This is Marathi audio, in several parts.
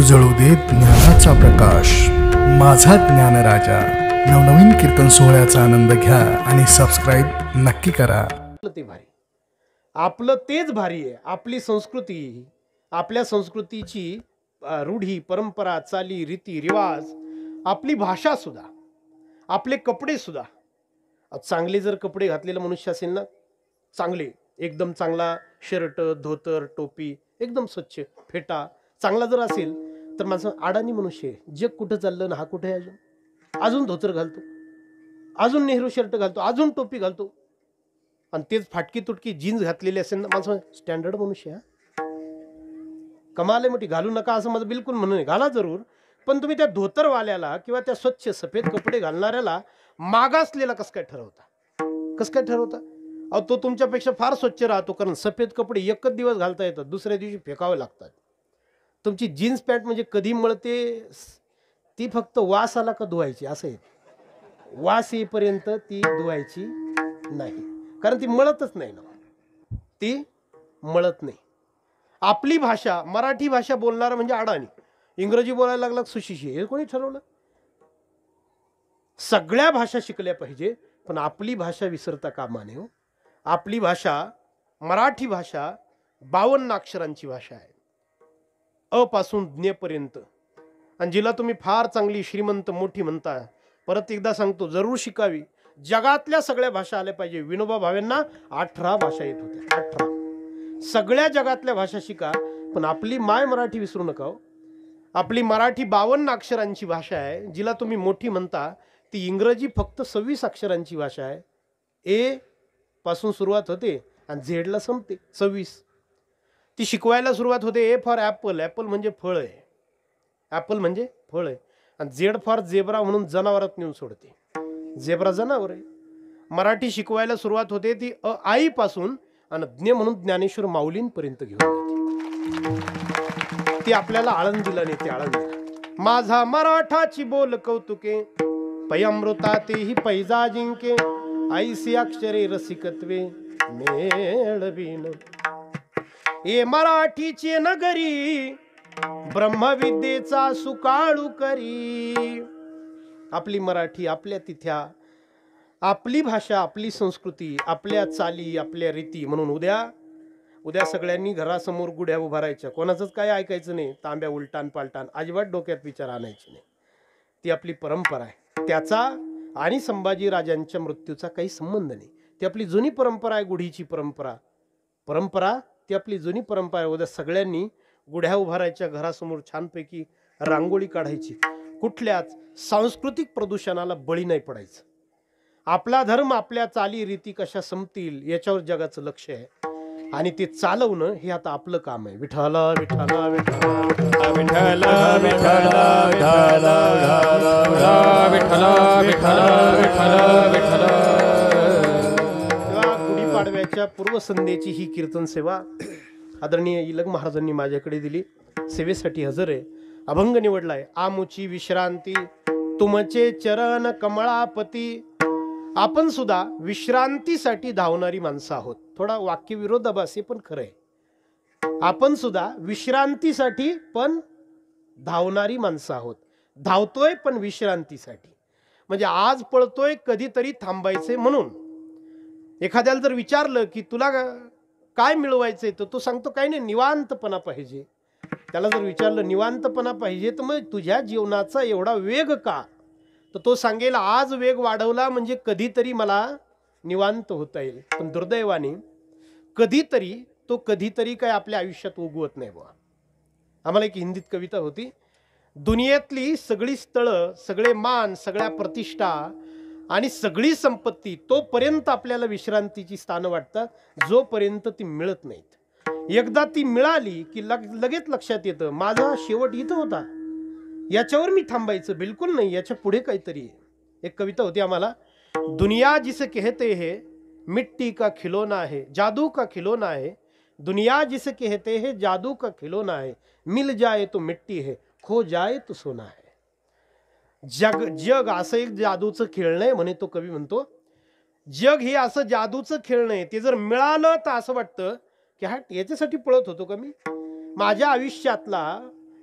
उजळू दे ज्ञानाचा प्रकाश, माझा ज्ञान राजा. नवनवीन कीर्तन सोहळ्याचा आनंद घ्या आणि सबस्क्राईब नक्की करा. ते भारी, आपलं तेच भारी आहे. आपली संस्कृती, आपल्या संस्कृतीची रूढी परंपरा, चाली रीती रिवाज, आपली भाषा सुद्धा, आपले कपडे सुद्धा. चांगले जर कपडे घातलेला मनुष्य असेल ना, चांगले एकदम चांगला शर्ट धोतर टोपी एकदम स्वच्छ फेटा चांगला जर असेल तर माझं अडाणी मनुष्य आहे. जग कुठं चाललं ना, हा कुठे आहे, अजून धोतर घालतो, अजून नेहरू शर्ट घालतो, अजून टोपी घालतो, आणि तेच फाटकी तुटकी जीन्स घातलेली असेल ना, माझं स्टँडर्ड मनुष्य आहे. कमाल आहे मोठी. घालू नका असं माझं बिलकुल म्हणणं नाही, घाला जरूर, पण तुम्ही त्या धोतरवाल्याला किंवा त्या स्वच्छ सफेद कपडे घालणाऱ्याला मागासलेला कसं काय ठरवता? कसं काय ठरवता? अहो, तो तुमच्यापेक्षा फार स्वच्छ राहतो, कारण सफेद कपडे एकच दिवस घालता येतात, दुसऱ्या दिवशी फेकावे लागतात. तुमची जीन्स पॅन्ट म्हणजे कधी मळते, ती फक्त वास आला का धुवायची असं आहे. वास येईपर्यंत ती धुवायची नाही, कारण ती मळतच नाही ना, ती मळत नाही. आपली भाषा, मराठी भाषा बोलणारा म्हणजे अडाणी, इंग्रजी बोलायला लागला सुशिक्षित, हे कोणी ठरवलं? सगळ्या भाषा शिकल्या पाहिजे, पण आपली भाषा विसरता कामा नये. आपली भाषा, मराठी भाषा 52 अक्षरांची भाषा आहे, अ पासून ज्ञेपर्यंत, आणि जिला तुम्ही फार चांगली श्रीमंत मोठी म्हणता. परत एकदा सांगतो, जरूर शिकावी. जगातल्या सगळ्या भाषा आल्या पाहिजे. विनोबा भावेंना 18 भाषा येत होत्या, 18. सगळ्या जगातल्या भाषा शिका, पण आपली माय मराठी विसरू नका हो. आपली मराठी 52 अक्षरांची भाषा आहे, जिला तुम्ही मोठी म्हणता. ती इंग्रजी फक्त 26 अक्षरांची भाषा आहे. ए पासून सुरुवात होते आणि झेडला संपते 26. ती शिकवायला सुरुवात होते. ए फॉर ॲपल, ॲपल म्हणजे फळ आहे, ॲपल म्हणजे फळ आहे, आणि झेड फॉर झेब्रा म्हणून जनावरात नेऊन सोडते. झेब्रा जनावर आहे. मराठी शिकवायला सुरुवात होते ती आई पासून, आणि ज्ञ म्हणून ज्ञानेश्वर माऊलींपर्यंत घेऊन जाते. ती आपल्याला आळंदीला नेते, आळंदीला. माझा मराठाची बोल कौतुके, पयमृता तेही पैजा जिंके, ऐसी अक्षरे रसिकत्वे मेळवीन. ए मराठीची नगरी, ब्रह्मविद्येचा सुकाळू करी. आपली मराठी, आपल्या तिथ्या, आपली भाषा, आपली संस्कृती, आपल्या चाली, आपल्या रीती. म्हणून उद्या सगळ्यांनी घरासमोर गुढ्या उभारायच्या. कोणाचंच काय ऐकायचं नाही, तांब्या उलटान पालटान अजिबात डोक्यात विचार आणायचे नाही. ती आपली परंपरा आहे. त्याचा आणि संभाजी राजांच्या मृत्यूचा काही संबंध नाही. ती आपली जुनी परंपरा आहे, गुढीची परंपरा ती आपली जुनी परंपरा आहे. उद्या सगळ्यांनी गुढ्या उभारायच्या, घरासमोर छानपैकी रांगोळी काढायची. कुठल्याच सांस्कृतिक प्रदूषणाला बळी नाही पडायचं. आपला धर्म, आपल्या चाली रीती कशा संपतील याच्यावर जगाचं लक्ष आहे, आणि ते चालवणं हे आता आपलं काम आहे. विठ्ठल विठ्ठल विठ्ठल विठ्ठल विठ्ठल. गुढीपाडव्याच्या पूर्वसंध्येची ही कीर्तन सेवा आदरणीय इलग महाराजांनी माझ्याकडे दिली. सेवेसाठी हजर आहे. अभंग निवडलाय. आमुची विश्रांती तुमचे चरण कमळापती. आपण सुद्धा विश्रांतीसाठी धावणारी माणसं आहोत. थोडा वाक्य विरोधाभासी पण खरं आहे. आपण सुद्धा विश्रांतीसाठी पण धावणारी माणसं आहोत. धावतोय पण विश्रांतीसाठी, म्हणजे आज पळतोय, कधीतरी थांबायचंय. म्हणून एखाद्याला जर विचारलं की तुला काय मिळवायचंय, तर तो सांगतो काही नाही, निवांतपणा पाहिजे. त्याला जर विचारलं निवांतपणा पाहिजे, तर मग तुझ्या जीवनाचा एवढा वेग का, तर तो सांगेल आज वेग वाढवला म्हणजे कधीतरी मला निवांत होता येईल. पण दुर्दैवाने कधीतरी काय आपल्या आयुष्यात उगवत नाही बुवा. आम्हाला एक हिंदीत कविता होती, दुनियेतली सगळी स्थळं, सगळे मान, सगळ्या प्रतिष्ठा आणि सगळी संपत्ती तोपर्यंत आपल्याला विश्रांतीची स्थानं वाटतात, जोपर्यंत ती मिळत नाहीत. एकदा ती मिळाली की लगेच लक्षात येतं माझा शेवट इथं होता, याच्यावर मी थांबायचं बिलकुल नाही, याच्या पुढे काहीतरी आहे. एक कविता होती आम्हाला, दुनिया जिसे कहते है मिट्टी का खिलौना है, जादू का खिलौना है. दुनिया जिसे कहते है जादू का खिलौना है, मिल जाए तो मिट्टी है, खो जाए तो सोना है. जग असं एक जादूचं खेळणं आहे म्हणे. तो कवी म्हणतो जग हे असं जादूचं खेळणं आहे, ते जर मिळालं तर असं वाटतं की हा याच्यासाठी पळत होतो का मी. माझ्या आयुष्यातला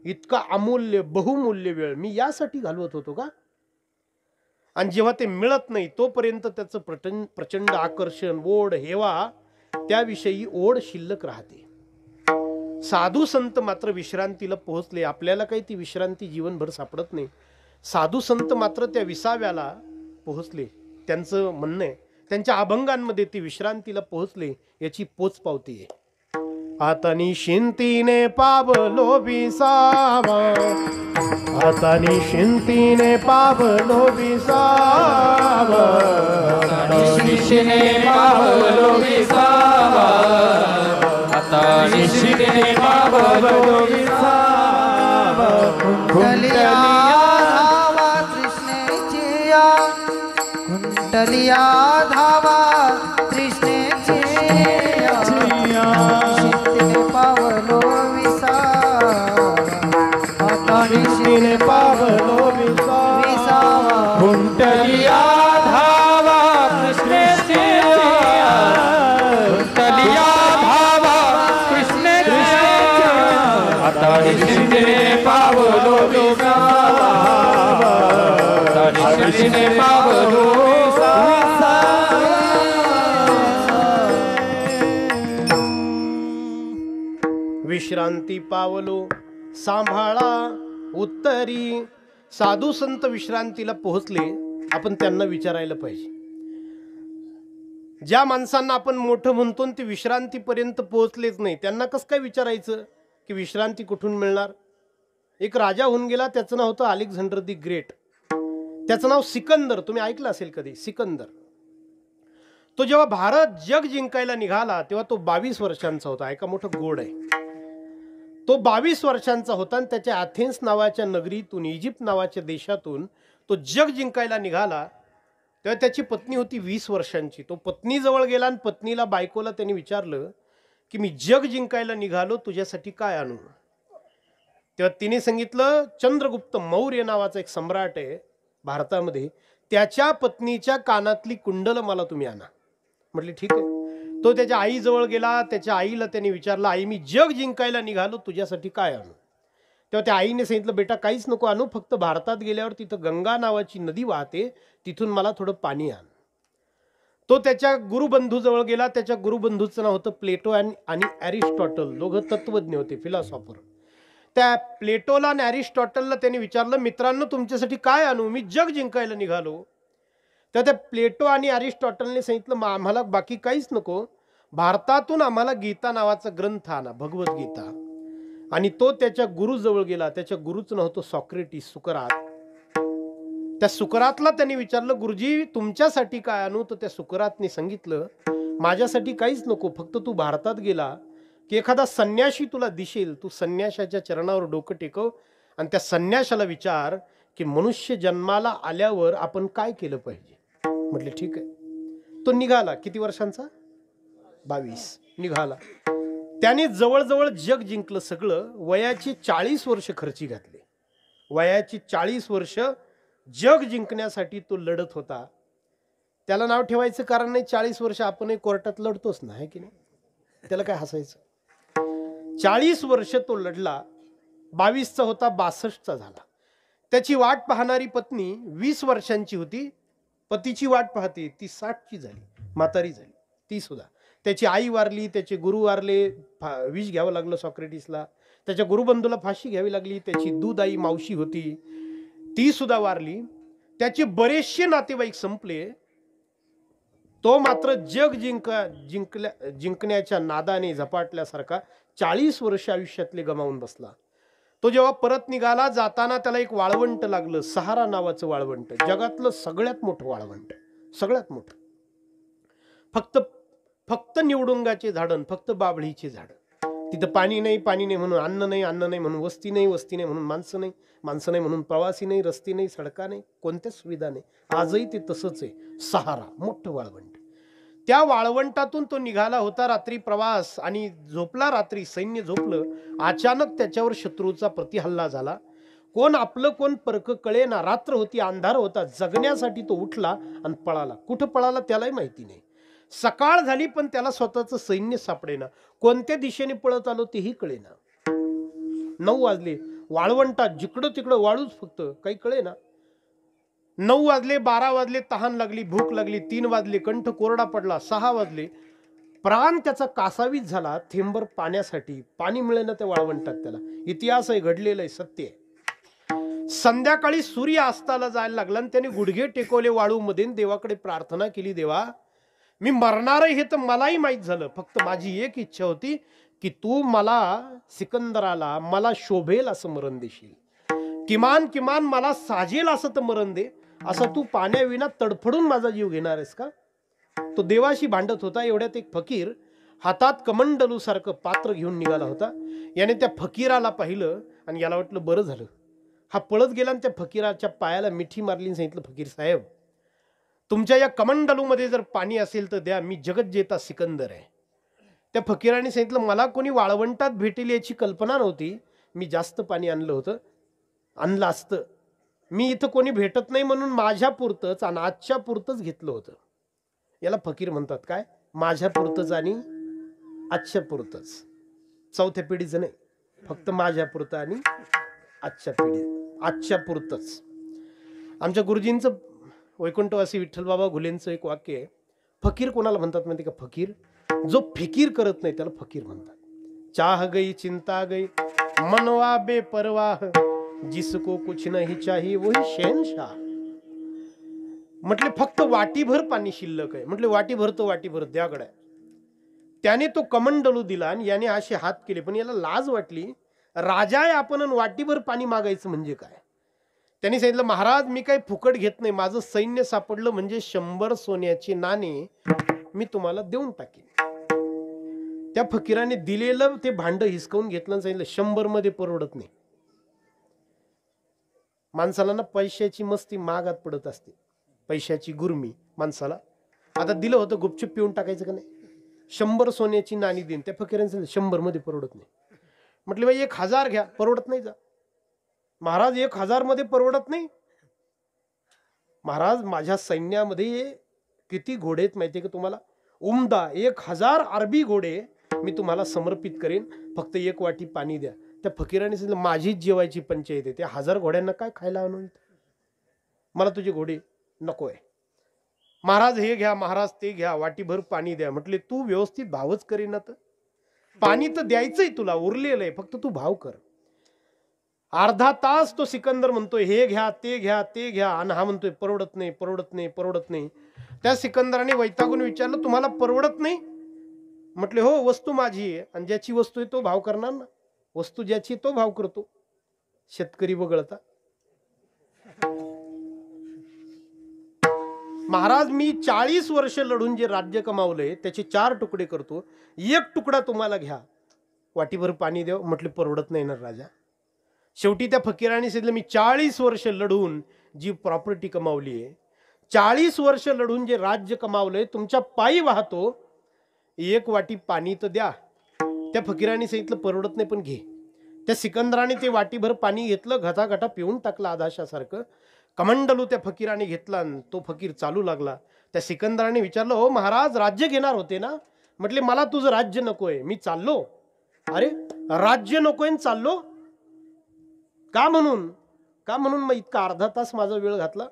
इतका अमूल्य बहुमूल्य वेळ मी यासाठी घालवत होतो का? आणि जेव्हा ते मिळत नाही तोपर्यंत त्याचं प्रचंड आकर्षण, ओढ, हेवा, त्याविषयी ओढ शिल्लक राहते. साधू संत मात्र विश्रांतीला पोहोचले. आपल्याला काही ती विश्रांती जीवनभर सापडत नाही. साधू संत मात्र त्या विसाव्याला पोहोचले. त्यांचं म्हणणं आहे त्यांच्या अभंगांमध्ये ती विश्रांतीला पोहोचले याची पोच पावती आहे. हातानी शिंतीने पावलो विसावा, हातानी शिंतीने पावलो विसावा, हातानी शिंतीने पावलो विसावा, हातानी शिंतीने पावलो विसावा. कुंडलिया धावा कृष्णेचिया, कुंडलिया धावा कृष्णेचिया, शिंतीने पावलो विसावा, हातानी शिंतीने पावलो विसावा. कुंडलिया धावा कृष्णेचिया, कुंडलिया धावा कृष्णेचिया, हातानी शिंतीने पावलो विसावा, हातानी शिंतीने पावलो विसावा. विश्रांती पावलो सांभाळा उत्तरी. साधू संत विश्रांतीला पोहोचले. आपण त्यांना विचारायला पाहिजे. ज्या माणसांना आपण मोठं म्हणतो ते विश्रांतीपर्यंत पोहोचलेच नाही त्यांना कसं काय विचारायचं की विश्रांती कुठून मिळणार? एक राजा होऊन गेला, त्याचं नाव होतं अलेक्झांडर दी ग्रेट. त्याचं नाव सिकंदर. तुम्ही ऐकलं असेल कधी सिकंदर. तो जेव्हा भारत जग जिंकायला निघाला तेव्हा तो 22 वर्षांचा होता. ऐका मोठं गोड आहे. तो 22 वर्षांचा होता आणि त्याच्या अथेन्स नावाच्या नगरीतून, इजिप्त नावाच्या देशातून तो जग जिंकायला निघाला. तेव्हा त्याची पत्नी होती 20 वर्षांची. तो पत्नीजवळ गेला आणि पत्नीला, बायकोला त्यांनी विचारलं की मी जग जिंकायला निघालो, तुझ्यासाठी काय आणू? तेव्हा तिने सांगितलं चंद्रगुप्त मौर्य नावाचा एक सम्राट आहे भारतामध्ये, त्याच्या पत्नीच्या कानातली कुंडल मला तुम्ही आणा. म्हटले ठीक आहे. तो त्याच्या आईजवळ गेला. त्याच्या आईला त्याने विचारलं, आई मी जग जिंकायला निघालो, तुझ्यासाठी काय आणू? तेव्हा त्या आईने सांगितलं बेटा काहीच नको आणू, फक्त भारतात गेल्यावर तिथं गंगा नावाची नदी वाहते, तिथून मला थोडं पाणी आण. तो त्याच्या गुरुबंधूजवळ गेला. त्याच्या गुरुबंधूचं नाव होतं प्लेटो आणि ॲरिस्टॉटल. दोघं तत्वज्ञ होते, फिलॉसॉफर. त्या प्लेटोला आणि ॲरिस्टॉटलला त्यांनी विचारलं मित्रांनो तुमच्यासाठी काय आणू, मी जग जिंकायला निघालो. तर त्या प्लेटो आणि ॲरिस्टॉटलने सांगितलं आम्हाला बाकी काहीच नको, भारतातून आम्हाला गीता नावाचा ग्रंथ आणा, भगवद्गीता. आणि तो त्याच्या गुरुजवळ गेला. त्याच्या गुरुचं नाव होतं सॉक्रेटिस, सुकरात. त्या सुकरातला त्यांनी विचारलं गुरुजी तुमच्यासाठी काय आणू? तर त्या सुकरातने सांगितलं माझ्यासाठी काहीच नको, फक्त तू भारतात गेला की एखादा संन्याशी तुला दिसेल, तू संन्याशाच्या चरणावर डोकं टेकव आणि त्या संन्याशाला विचार की मनुष्य जन्माला आल्यावर आपण काय केलं पाहिजे. म्हटले ठीक आहे. तो निघाला. किती वर्षांचा? 22. निघाला. त्याने जवळजवळ जग जिंकलं सगळं. वयाची 40 वर्ष खर्ची घातली. वयाची 40 वर्ष जग जिंकण्यासाठी तो लढत होता. त्याला नाव ठेवायचं कारण नाही, 40 वर्ष आपणही कोर्टात लढतोच ना, आहे की नाही? त्याला काय हसायचं. 40 वर्ष तो लढला. 22चा होता, 62चा झाला. त्याची वाट पाहणारी पत्नी 20 वर्षांची होती. पतीची वाट पाहते, ती 60ची झाली, म्हातारी झाली. ती सुद्धा. त्याची आई वारली, त्याचे गुरु वारले, विष घ्यावं लागलं सॉक्रेटिसला. त्याच्या गुरुबंधूला फाशी घ्यावी लागली. त्याची दूध आई मावशी होती, ती सुद्धा वारली. त्याचे बरेचसे नातेवाईक संपले. तो मात्र जग जिंकण्याच्या नादाने झपाटल्यासारखा 40 वर्ष आयुष्यातले गमावून बसला. तो जेव्हा परत निघाला, जाताना त्याला एक वाळवंट लागलं, सहारा नावाचं वाळवंट. जगातलं सगळ्यात मोठं वाळवंट, सगळ्यात मोठं. फक्त निवडुंगाचे झाडं, फक्त बाभळीचे झाड. तिथं पाणी नाही म्हणून अन्न नाही म्हणून वस्ती नाही म्हणून माणसं नाही म्हणून प्रवासी नाही, रस्ते नाही, सडका नाही, कोणत्याच सुविधा नाही. आजही ते तसंच आहे. सहारा, मोठं वाळवंट. त्या वाळवंटातून तो निघाला होता. रात्री प्रवास आणि झोपला. रात्री सैन्य झोपलं. अचानक त्याच्यावर शत्रूचा प्रतिहल्ला झाला. कोण आपलं कोण परक कळेना. रात्र होती, अंधार होता. जगण्यासाठी तो उठला आणि पळाला. कुठं पळाला त्यालाही माहिती नाही. सकाळ झाली पण त्याला स्वतःचं सैन्य सापडेना. कोणत्या दिशेने पळत आलो तेही कळेना. 9 वाजले. वाळवंटात जिकडं तिकडं वाळूच फक्त, काही कळे ना. 9 वाजले, 12 वाजले, तहान लागली, भूक लागली, 3 वाजले, कंठ कोरडा पडला, 6 वाजले, प्राण त्याचा कासावीस झाला थेंबर पाण्यासाठी. पाणी मिळेना त्या वाळवंटात त्याला. इतिहास आहे, घडलेलं आहे, सत्य आहे. संध्याकाळी सूर्य अस्ताला जायला लागला आणि त्याने गुडघे टेकवले वाळूमध्ये, देवाकडे प्रार्थना केली, देवा मी मरणार आहे हे तर मलाही माहीत झालं, फक्त माझी एक इच्छा होती की तू मला सिकंदराला मला शोभेल असं मरण देशील, किमान किमान मला साजेल असं तर मरण दे. असं तू पाण्याविना तडफडून माझा जीव घेणार आहेस का? तो देवाशी भांडत होता. एवढ्यात एक फकीर हातात कमंडलू सारखं पात्र घेऊन निघाला होता. याने त्या फकीराला पाहिलं आणि याला वाटलं बरं झालं. हा पळत गेला आणि त्या फकीराच्या पायाला मिठी मारली आणि सांगितलं, फकीर साहेब तुमच्या या कमंडलूमध्ये जर पाणी असेल तर द्या, मी जगज्जेता सिकंदर आहे. त्या फकीराने सांगितलं, मला कोणी वाळवंटात भेटेल याची कल्पना नव्हती, मी जास्त पाणी आणलं असतं. मी इथं कोणी भेटत नाही म्हणून माझ्या पुरतंच आणि आजच्या पुरतंच घेतलं होतं. याला फकीर म्हणतात. काय? माझ्या पुरतंच आणि आजच्या पुरतंच. चौथ्या पिढीचं नाही, फक्त माझ्या पुरतं आणि आजच्या पुरतंच. आमच्या गुरुजींचं वैकुंठवासी विठ्ठल बाबा घुलेंचं एक वाक्य आहे, फकीर कोणाला म्हणतात माहिती का? फकीर जो फिकीर करत नाही त्याला फकीर म्हणतात. चाह गई चिंता गई मनवा बेपरवाह, जिसको कुछ नहीं चाहिए वही शहनशाह. म्हटले फक्त वाटीभर पाणी शिल्लक आहे. म्हटले वाटीभर तर वाटीभर द्या गड्या. त्याने तो कमंडलू दिला आणि याने असे हात केले, पण याला लाज वाटली. राजा आहे आपण वाटीभर पाणी मागायचं म्हणजे काय? त्यांनी सांगितलं, महाराज मी काही फुकट घेत नाही, माझं सैन्य सापडलं म्हणजे 100 सोन्याची नाणे मी तुम्हाला देऊन टाकेन. त्या फकीराने दिलेलं ते भांड हिसकावून घेतलं आणि सांगितलं, 100 मध्ये परवडत नाही. माणसाला ना पैशाची मस्ती मागात पडत असते, पैशाची गुरमी माणसाला. आता दिलं होतं गुपचूप पिऊन टाकायचं का नाही? 100 सोन्याची नाणी देईन. त्या फकीराने सांगितलं, 100 मध्ये परवडत नाही. म्हटले बाई 1000 घ्या. परवडत नाही. जा महाराज 1000 मध्ये परवडत नाही. महाराज माझ्या सैन्यामध्ये किती घोडे आहेत माहितीये का तुम्हाला? उमदा 1000 अरबी घोडे मी तुम्हाला समर्पित करेन, फक्त 1 वाटी पाणी द्या. त्या फकीराने सांगितलं, माझीच जेवायची पंचायत आहे, त्या 1000 घोड्यांना काय खायला आणून, मला तुझे घोडे नकोय. महाराज हे घ्या, महाराज ते घ्या, वाटीभर पाणी द्या. म्हटले तू व्यवस्थित भावच करीना तर पाणी तर द्यायचंय तुला, उरलेलं आहे, फक्त तू भाव कर. अर्धा तास तो सिकंदर म्हणतोय हे घ्या ते घ्या ते घ्या, आणि हा म्हणतोय परवडत नाही परवडत नाही परवडत नाही. त्या सिकंदराने वैतागून विचारलं, तुम्हाला परवडत नाही? म्हटले हो, वस्तू माझी आहे आणि ज्याची वस्तू आहे तो भाव करणार ना. वस्तू ज्याची तो भाव करतो. शेतकरी वगळता. महाराज मी 40 वर्ष लढून जे राज्य कमावलंय त्याचे 4 तुकडे करतो, 1 तुकडा तुम्हाला घ्या, वाटीभर पाणी द्या. म्हटले परवडत नाही ना राजा. शेवटी त्या फकीराने सांगितलं, मी 40 वर्ष लढून जी प्रॉपर्टी कमावली आहे, 40 वर्ष लढून जे राज्य कमावलंय तुमच्या पायी वाहतो, 1 वाटी पाणी तर द्या. त्या फकीराने सांगितलं परवडत नाही पण घे. त्या सिकंदराने ते वाटीभर पाणी घेतलं, घटाघटा पिऊन टाकला आदाशासारखं. कमंडलू त्या फकीराने घेतला आणि तो फकीर चालू लागला. त्या सिकंदराने विचारलं, हो महाराज राज्य घेणार होते ना? म्हटले मला तुझं राज्य नकोय, मी चाललो. अरे राज्य नकोय चाललो का म्हणून? का म्हणून मग इतका अर्धा तास माझा वेळ घातला?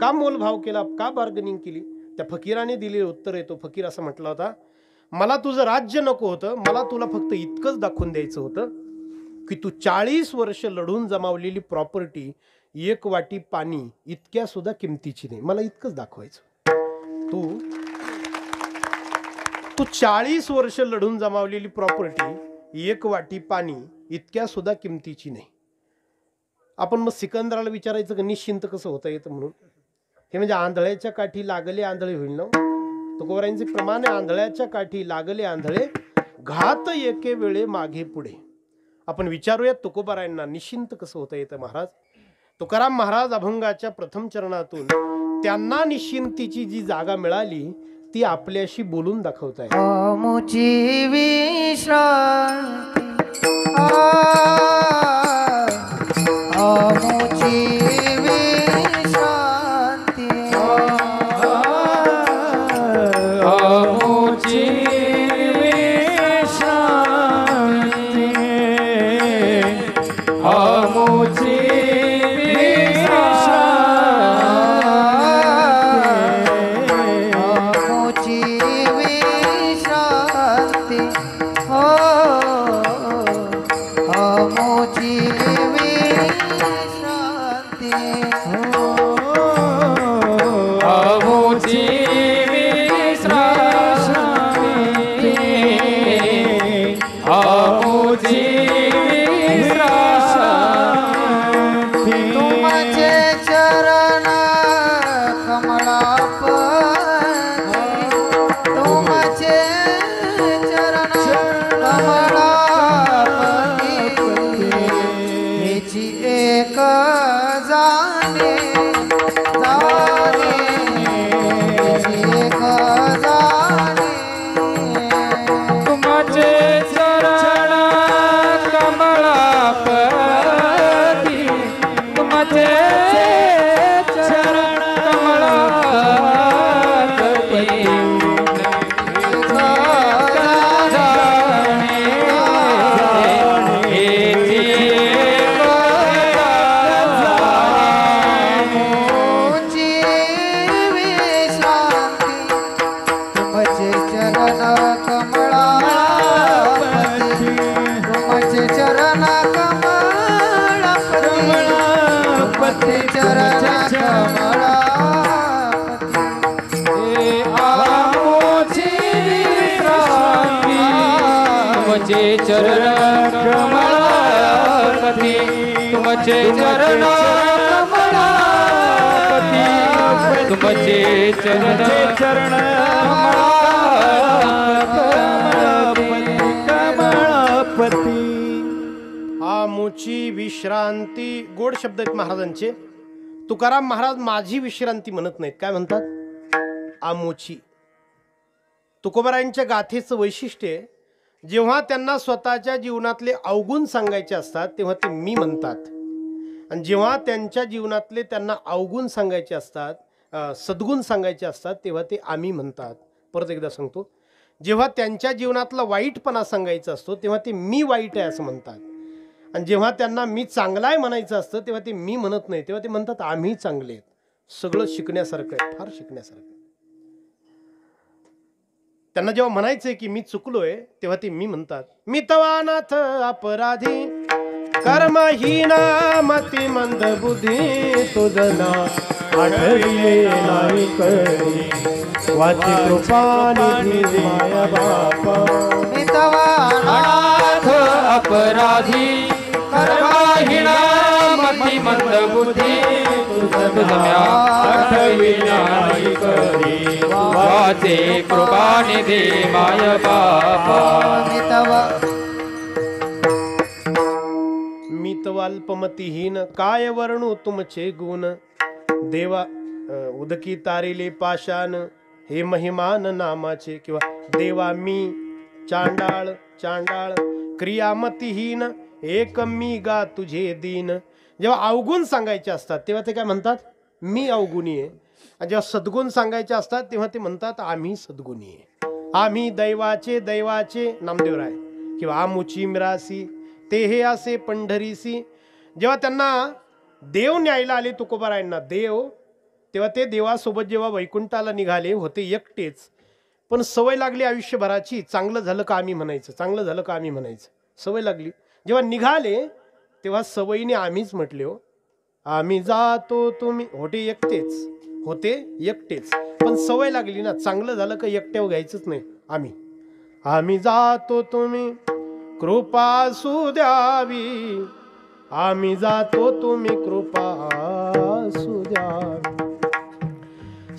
का मोलभाव केला? का बार्गेनिंग केली? त्या फकीराने दिलेले उत्तर आहे. तो फकीर असं म्हटला होता, मला तुझं राज्य नको होतं, मला तुला फक्त इतकंच दाखवून द्यायचं होतं की तू 40 वर्ष लढून जमावलेली प्रॉपर्टी 1 वाटी पाणी इतक्या सुद्धा किमतीची नाही, मला इतकंच दाखवायचं. तू 40 वर्ष लढून जमावलेली प्रॉपर्टी 1 वाटी पाणी इतक्या सुद्धा किमतीची नाही. आपण मग सिकंदराला विचारायचं का निश्चिंत कसं होता येतं म्हणून? हे म्हणजे आंधळ्याच्या काठी लागले आंधळे होईल ना. तुकोबारायांचे प्रमाण आहे, आंधळ्याच्या काठी लागले आंधळे, घात एके वेळे मागे पुढे. आपण विचारूयात तुकोबारायांना निश्चिंत कसं होता येतं महाराज. तुकाराम महाराज अभंगाच्या प्रथम चरणातून त्यांना निश्चिंतीची जी जागा मिळाली ती आपल्याशी बोलून दाखवताय. मुची विश्रांती मुची विश्रांती मुची विश्रांती आमुची आमुची विश्रांती हो आमुची विश्रांती आमुची विश्रांती आमुची विश्रांती तुमचे चरण कमळापती तुमचे चरण कमळापती हेची एक जाणे जाणे हेची एक जाणे तुमचे चरण कमळापती तुमचे चरण कमळापती आमुची विश्रांती तुमचे चरण कमळापती तुमचे चरण कमळापती तुमचे चरण कमळापती आमुची विश्रांती तुमचे चरण कमळापती तुमचे चरण कमळापती तुमचे चरण कमळापती आमुची विश्रांती गोड शब्द आहेत महाराजांचे. तुकाराम महाराज माझी विश्रांती म्हणत नाहीत, काय म्हणतात आमुची. तुकोबारायांच्या गाथेचं वैशिष्ट्य आहे, जेव्हा त्यांना स्वतःच्या जीवनातले अवगुण सांगायचे असतात तेव्हा ते मी म्हणतात, आणि जेव्हा त्यांच्या जीवनातले त्यांना अवगुण सांगायचे असतात, सद्गुण सांगायचे असतात तेव्हा ते आम्ही म्हणतात. परत एकदा सांगतो, जेव्हा त्यांच्या जीवनातला वाईटपणा सांगायचा असतो तेव्हा ते मी वाईट आहे असं म्हणतात, आणि जेव्हा त्यांना मी चांगला आहे म्हणायचं असतं तेव्हा ते मी म्हणत नाही, तेव्हा ते म्हणतात आम्ही चांगले आहेत. सगळं शिकण्यासारखं आहे, फार शिकण्यासारखं. त्यांना जेव्हा म्हणायचंय की मी चुकलोय तेव्हा ते मी म्हणतात. मी तवानाथ अपराधी कर्महीना मती मंद बुद्धी तुझना आठविले नाही करी वाची कृपा निधी माया बापा. मी तवा अनाथ अपराधी कर्महीना मती मंद बुद्धी तुझम्या आठविला नाही करी वाचे कृपा निधी माय बापा. मी तवा मी तवाल्पमतीहीन काय वर्णू तुमचे गुण देवा उदकी तारिले पाशान हे महिमान नामाचे. किंवा देवा मी चांडाळ चांडाळ क्रियामतीहीन एक मी गा तुझे दीन. जेव्हा अवगुण सांगायचे असतात तेव्हा ते काय म्हणतात मी अवगुणी आहे, आणि जेव्हा सद्गुण सांगायचे असतात तेव्हा ते म्हणतात आम्ही सद्गुणी आहे. आम्ही दैवाचे दैवाचे नामदेवराय. किंवा आमुची मिरासी ते हे असे पंढरीसी. जेव्हा त्यांना देव न्यायला आले तुकोबारायांना देव, तेव्हा ते देवासोबत जेव्हा वैकुंठाला निघाले होते एकटेच, पण सवय लागली आयुष्यभराची चांगलं झालं का आम्ही म्हणायचं, चांगलं झालं का आम्ही म्हणायचं, सवय लागली. जेव्हा निघाले तेव्हा सवयीने आम्हीच म्हटले हो, आम्ही जातो तुम्ही होते एकटेच, पण सवय लागली ना, चांगलं झालं का एकट्यावर घ्यायचंच नाही. आम्ही जातो तुम्ही कृपा सुद्यावी, आम्ही जातो तुम्ही कृपा सुद्यावी.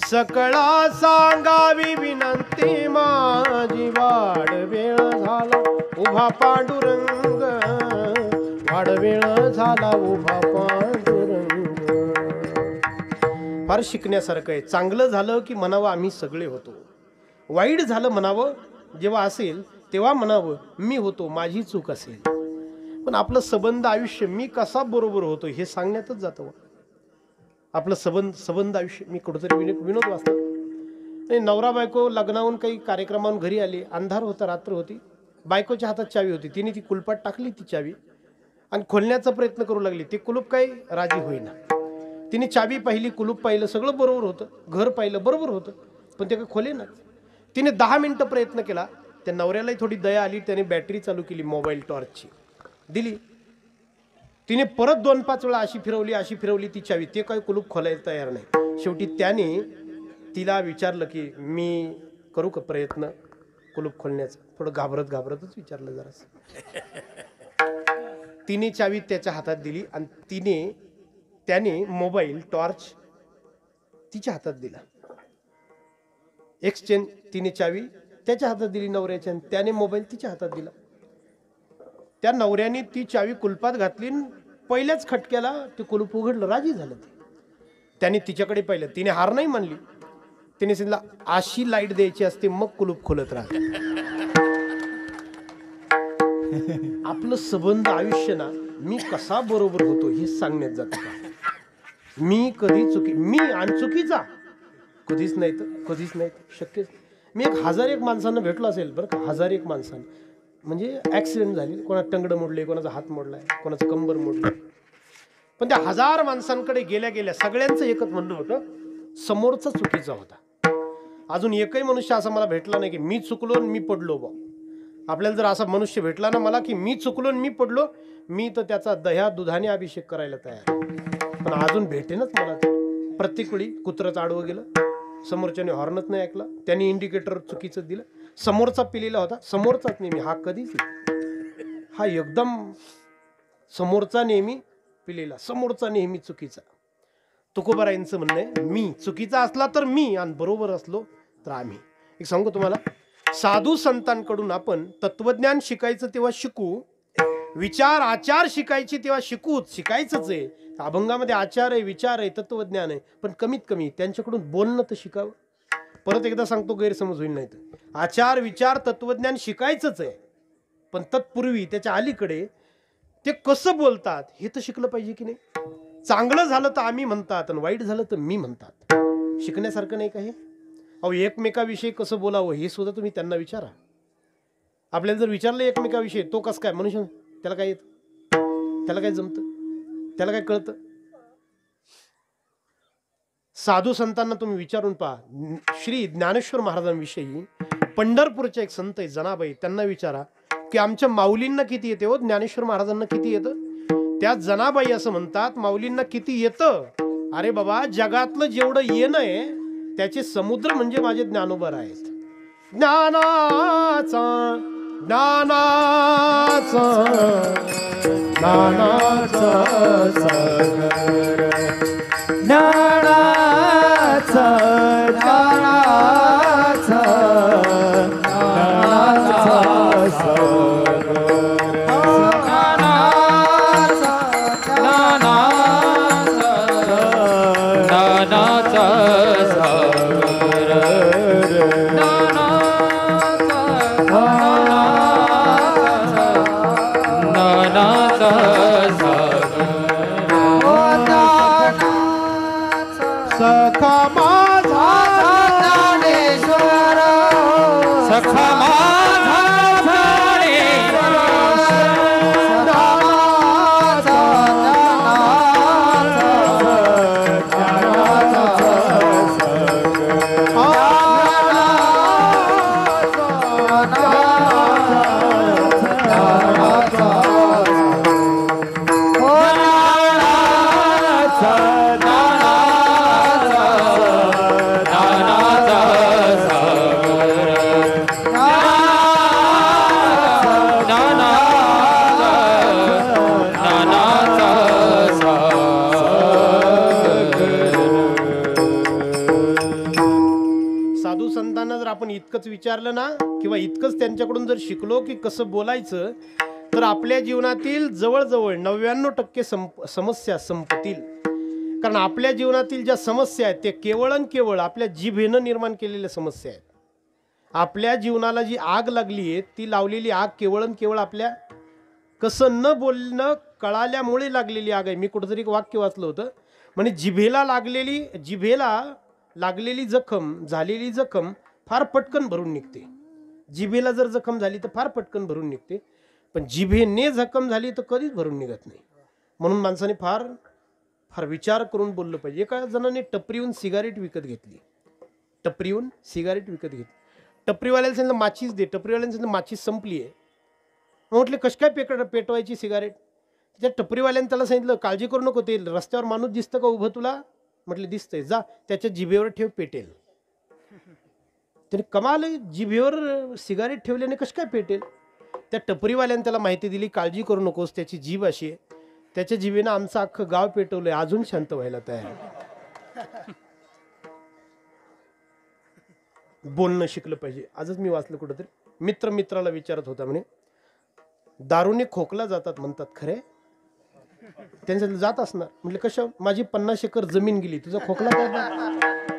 सकळा सांगावी विनंती माझी, वाढ वेळ झाला उभा पांडुरंग, वाढ वेळ झाला उभा पांडुरंग. फार शिकण्यासारखं आहे. चांगलं झालं की म्हणावं आम्ही सगळे होतो, वाईट झालं म्हणावं जेव्हा असेल तेव्हा म्हणावं मी होतो, माझी चूक असेल. पण आपलं संबंध आयुष्य मी कसा बरोबर होतो हे सांगण्यातच जातं. आपलं संबंध आयुष्य. मी कुठंतरी विनोद वाचला, नवरा बायको लग्नाहून काही कार्यक्रमाहून घरी आले, अंधार होता, रात्र होती, बायकोच्या हातात चावी होती, तिने ती कुलपाट टाकली ती चावी, आणि खोलण्याचा प्रयत्न करू लागली. ते कुलूप काही राजी होईना. तिने चावी पाहिली, कुलूप पाहिलं, सगळं बरोबर होतं, घर पाहिलं बरोबर होतं, पण ते काही खोलेना. तिने 10 मिनिटं प्रयत्न केला. त्या नवऱ्यालाही थोडी दया आली. त्याने बॅटरी चालू केली मोबाईल टॉर्चची, दिली. तिने परत 2-5 वेळा अशी फिरवली ती चावी, ते काही कुलूप खोलायला तयार नाही. शेवटी त्याने तिला विचारलं की मी करू का प्रयत्न कुलूप खोलण्याचा. थोडं घाबरतच विचारलं जरासं. तिने चावी त्याच्या हातात दिली आणि त्याने मोबाईल टॉर्च तिच्या हातात दिला. एक्सचेंज. तिने चावी त्याच्या हातात दिली नवऱ्याच्या, आणि त्याने मोबाईल तिच्या हातात दिला. त्या नवऱ्याने ती चावी कुलपात घातली. पहिल्याच खटक्याला ते कुलूप उघडलं. राजी झालं ते. त्याने तिच्याकडे पाहिलं. तिने हार नाही मानली. तिने सांगितलं अशी लाईट द्यायची असते मग कुलूप खोलत राहते. आपलं संबंध आयुष्य ना मी कसा बरोबर होतो हे सांगण्यात जातं का. मी कधी मी आणि चुकीचा कधीच नाही, तर कधीच नाही, शक्यच. मी 1001 माणसांना भेटलो असेल बरं का, 1001 माणसांना. म्हणजे ॲक्सिडेंट झाले, कोणाचं टंगडं मोडले, कोणाचा हात मोडलाय, कोणाचं कंबर मोडलं. पण त्या 1000 माणसांकडे गेल्या सगळ्यांचं एकच म्हणणं होतं, समोरचा चुकीचा होता. अजून एकही मनुष्य असा मला भेटला नाही की मी चुकलो आणि मी पडलो बा. आपल्याला जर असा मनुष्य भेटला ना मला की मी चुकलो आणि मी पडलो, मी तर त्याचा दह्या दुधाने अभिषेक करायला तयार. पण अजून भेटेनच मला. प्रत्येक वेळी कुत्रंच आडवं गेलं, समोरच्याने हॉर्नच नाही ऐकला, त्याने इंडिकेटर चुकीचं दिलं, समोरचा पिलेला होता, समोरचाच नेहमी, हा कधीच हा एकदम समोरचा नेहमी पिलेला, समोरचा नेहमी चुकीचा. तुकोबारायांचं म्हणणं आहे, मी चुकीचा असला तर मी आणि बरोबर असलो तर आम्ही. एक सांगू तुम्हाला, साधू संतांकडून आपण तत्वज्ञान शिकायचं तेव्हा शिकू, विचार आचार शिकायचे तेव्हा शिकायचंच आहे. अभंगामध्ये आचार आहे, विचार आहे, तत्वज्ञान आहे, पण कमीत कमी त्यांच्याकडून बोलणं तर शिकावं. परत एकदा सांगतो, गैरसमज होईल नाही. तर आचार विचार तत्वज्ञान शिकायचंच आहे, पण तत्पूर्वी त्याच्या अलीकडे ते कसं बोलतात हे तर शिकलं पाहिजे की नाही. चांगलं झालं तर आम्ही म्हणतात आणि वाईट झालं तर मी म्हणतात. शिकण्यासारखं नाही का हे. अहो, एकमेकाविषयी कसं बोलावं हे सुद्धा तुम्ही त्यांना विचारा. आपल्याला जर विचारलं एकमेकाविषयी, तो कसं काय मनुष्य, त्याला काय येतं, त्याला काय जमतं, त्याला काय कळतं. साधू संतांना तुम्ही विचारून पहा. श्री ज्ञानेश्वर महाराजांविषयी पंढरपूरच्या एक संत आहे जनाबाई, त्यांना विचारा की आमच्या माऊलींना किती येते हो, ज्ञानेश्वर महाराजांना किती येतं. त्या जनाबाई असं म्हणतात, माऊलींना किती येतं. अरे बाबा, जगातलं जेवढं येणं आहे त्याचे समुद्र म्हणजे माझे ज्ञानोबा आहेत. ज्ञानाचा ज्ञानाचा ज्ञानाचा सागर, ज्ञानाचा ज्ञानाचा ज्ञानाचा सागर, सखा माझा ज्ञानेश्वर, सखा माझा ज्ञानेश्वर, ज्ञानाचा आपण इतकंच विचारलं ना किंवा इतकंच त्यांच्याकडून जर शिकलो की कसं बोलायचं, तर आपल्या जीवनातील जवळजवळ 99% समस्या संपतील. कारण आपल्या जीवनातील ज्या समस्या आहेत ते केवळ आणि केवळ आपल्या जिभेनं निर्माण केलेल्या समस्या आहेत. आपल्या जीवनाला जी आग लागली आहे ती लावलेली आग केवळ आणि केवळ आपल्या कसं न बोलणं कळाल्यामुळे लागलेली आग आहे. मी कुठंतरी एक वाक्य वाचलं होतं, म्हणजे जिभेला लागलेली जखम, झालेली जखम फार पटकन भरून निघते. जिभेला जर जखम झाली तर फार पटकन भरून निघते. पण जिभेने जखम झाली तर कधीच भरून निघत नाही. म्हणून माणसाने फार फार विचार करून बोललं पाहिजे. एका जणाने टपरीहून सिगारेट विकत घेतली. टपरीहून सिगारेट विकत घेतली. टपरीवाल्याला सांगितलं माचीस दे. टपरीवाल्याने सांगितलं माचीस संपली आहे. म्हटले कश काय पेटवायची सिगारेट. त्या टपरीवाल्याने त्याला सांगितलं काळजी करू नको, ते रस्त्यावर माणूस दिसतं का उभं तुला. म्हटले दिसतंय, जा त्याच्या जिभेवर ठेव, पेटेल. त्याने कमाल, जिभेवर सिगारेट ठेवल्याने कश काय पेटेल. त्या टपरीवाल्याने त्याला माहिती दिली काळजी करू नकोस, त्याची जीभ अशी आहे, त्याच्या जिभेनं आमचं अख्खं गाव पेटवलंय, अजून शांत व्हायला तयार. बोलणं शिकलं पाहिजे. आजच मी वाचलं कुठंतरी, मित्र मित्राला विचारत होता म्हणे दारूने खोकला जातात म्हणतात, खरे त्यांच्या जात असणार. म्हटलं कशा, माझी 50 एकर जमीन गेली, तुझा खोकला काय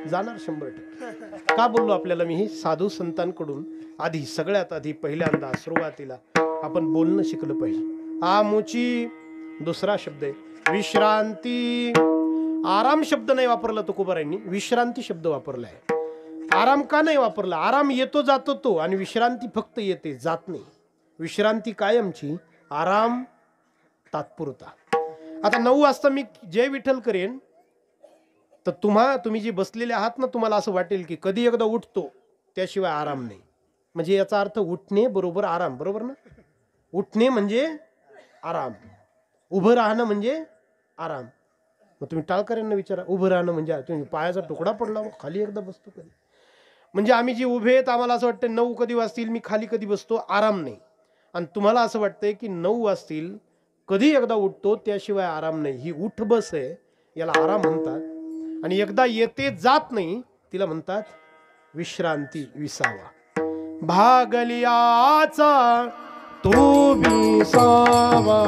जाणार 100%. का बोललो आपल्याला मी, हे साधू संतांकडून आधी सगळ्यात आधी पहिल्यांदा सुरुवातीला आपण बोलणं शिकलं पाहिजे. आमुची दुसरा शब्द आहे विश्रांती. आराम शब्द नाही वापरला तुकोबारायांनी, विश्रांती शब्द वापरलाय. आराम का नाही वापरला. आराम येतो जातो तो, आणि विश्रांती फक्त येते जात नाही. विश्रांती कायमची, आराम तात्पुरता. आता 9 वाजता मी जय विठ्ठल करेन तर तुम्ही जे बसलेले आहात ना, तुम्हाला असं वाटेल की कधी एकदा उठतो, त्याशिवाय आराम नाही. म्हणजे याचा अर्थ उठणे बरोबर आराम, बरोबर ना. उठणे म्हणजे आराम, उभं राहणं म्हणजे आराम. मग तुम्ही टाळकऱ्यांना विचारा, उभं राहणं म्हणजे तुम्ही पायाचा तुकडा पडला खाली एकदा बसतो कधी. म्हणजे आम्ही जे उभे आहेत आम्हाला असं वाटतं 9 कधी वाजतील, मी खाली कधी बसतो, आराम नाही. आणि तुम्हाला असं वाटतंय की 9 वाजतील, कधी एकदा उठतो, त्याशिवाय आराम नाही. ही उठ बस आहे, याला आराम म्हणतात. आणि एकदा येते जात नाही, तिला म्हणतात विश्रांती, विसावा. भागलियाचा तो विसावा,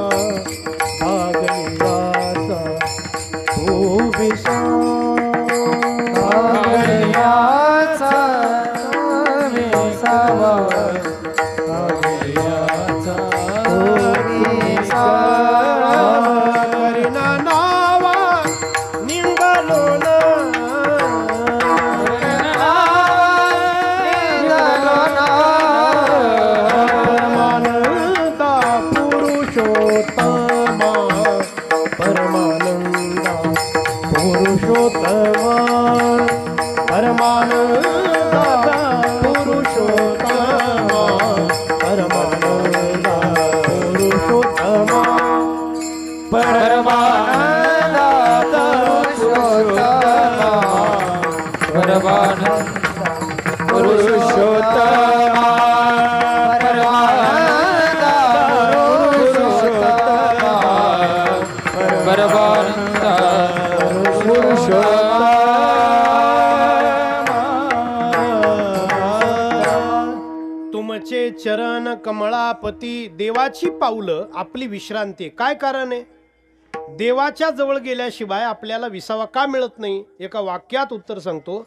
भागलियाचा तो विसावा, भागलियाचा तो विसावा, भागलियाचा तो विसावा. करीना नावा निघालो ना, परमानंदा पुरुषोत्तमा, परमानंदा पुरुषोत्तमा, परमानंदा पुरुषोत्तमा, परमानंदा पुरुषोत्तमा, परमानंदा पुरुषोत्तमा, परमानंदा पुरुषोत्तमा, परमानंदा पुरुषोत्तमा, परमानंदा पुरुषोत्तमा. तुमचे चरण कमळापती. देवाची पावलं आपली विश्रांती. काय कारण आहे. देवाच्या जवळ गेल्याशिवाय आपल्याला विसावा का मिळत नाही. एका वाक्यात उत्तर सांगतो,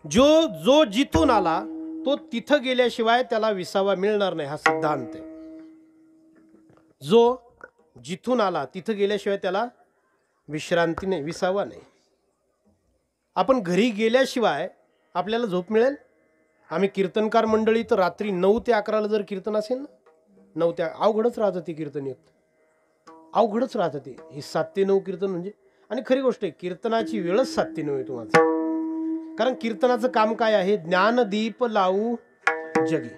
जो जिथून आला तो तिथं गेल्याशिवाय त्याला विसावा मिळणार नाही, हा सिद्धांत आहे. जो जिथून आला तिथं गेल्याशिवाय त्याला विश्रांती नाही, विसावा नाही. आपण घरी गेल्याशिवाय आपल्याला झोप मिळेल. आम्ही कीर्तनकार मंडळी तर रात्री 9 ते 11 जर कीर्तन असेल ना, 9 ते अवघडच राहतं ते कीर्तन, एक अवघडच राहतं ते. हे 7 ते 9 कीर्तन म्हणजे. आणि खरी गोष्ट आहे, कीर्तनाची वेळच 7 ते 9 आहे तुम्हाला. कारण कीर्तनाचं काम काय आहे, ज्ञानदीप लावू जगी.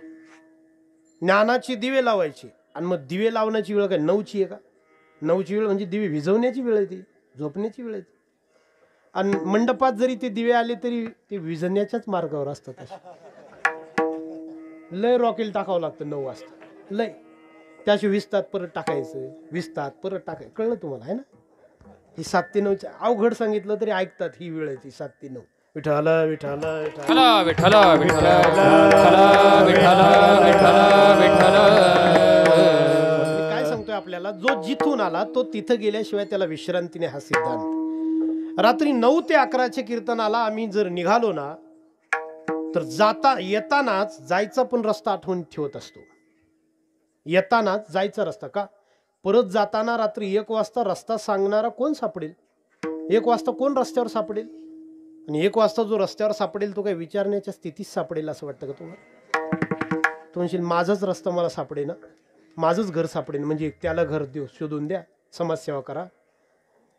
ज्ञानाची दिवे लावायची. आणि मग दिवे लावण्याची वेळ काय 9ची आहे का. 9ची वेळ म्हणजे दिवे विझवण्याची वेळ आहे, ती झोपण्याची वेळ आहे. आणि मंडपात जरी ते दिवे आले तरी ते विझण्याच्याच मार्गावर असतात. लय रॉकेल टाकावं लागतं 9 वाजता, लय. त्याशिवाय 20 तास परत टाकायचं, 20 तास परत टाकायचं. कळलं तुम्हाला आहे ना. ही 7 ते 9 अवघड सांगितलं तरी ऐकतात. ही वेळ आहे ती 7 ते 9. विठ्ठल विठ्ठल विठ्ठल विठ्ठल विठ्ठल विठ्ठल विठ्ठल. काय सांगतोय आपल्याला, जो जिथून आला तो तिथं गेल्याशिवाय त्याला विश्रांती नाही, हा सिद्धांत. रात्री 9 ते 11च्या कीर्तनाला आम्ही जर निघालो ना, तर येतानाच जायचा पण रस्ता आठवण ठेवत असतो. येतानाच जायचा रस्ता का, परत जाताना रात्री 1 वाजता रस्ता सांगणारा कोण सापडेल. 1 वाजता कोण रस्त्यावर सापडेल. आणि 1 वाजता जो रस्त्यावर सापडेल तो काही विचारण्याच्या स्थितीत सापडेल असं वाटतं का तुम्हाला. तो म्हणशील माझाच रस्ता मला सापडे ना. माझंच घर सापडेल, म्हणजे त्याला घर देऊ शोधून द्या, समाजसेवा करा.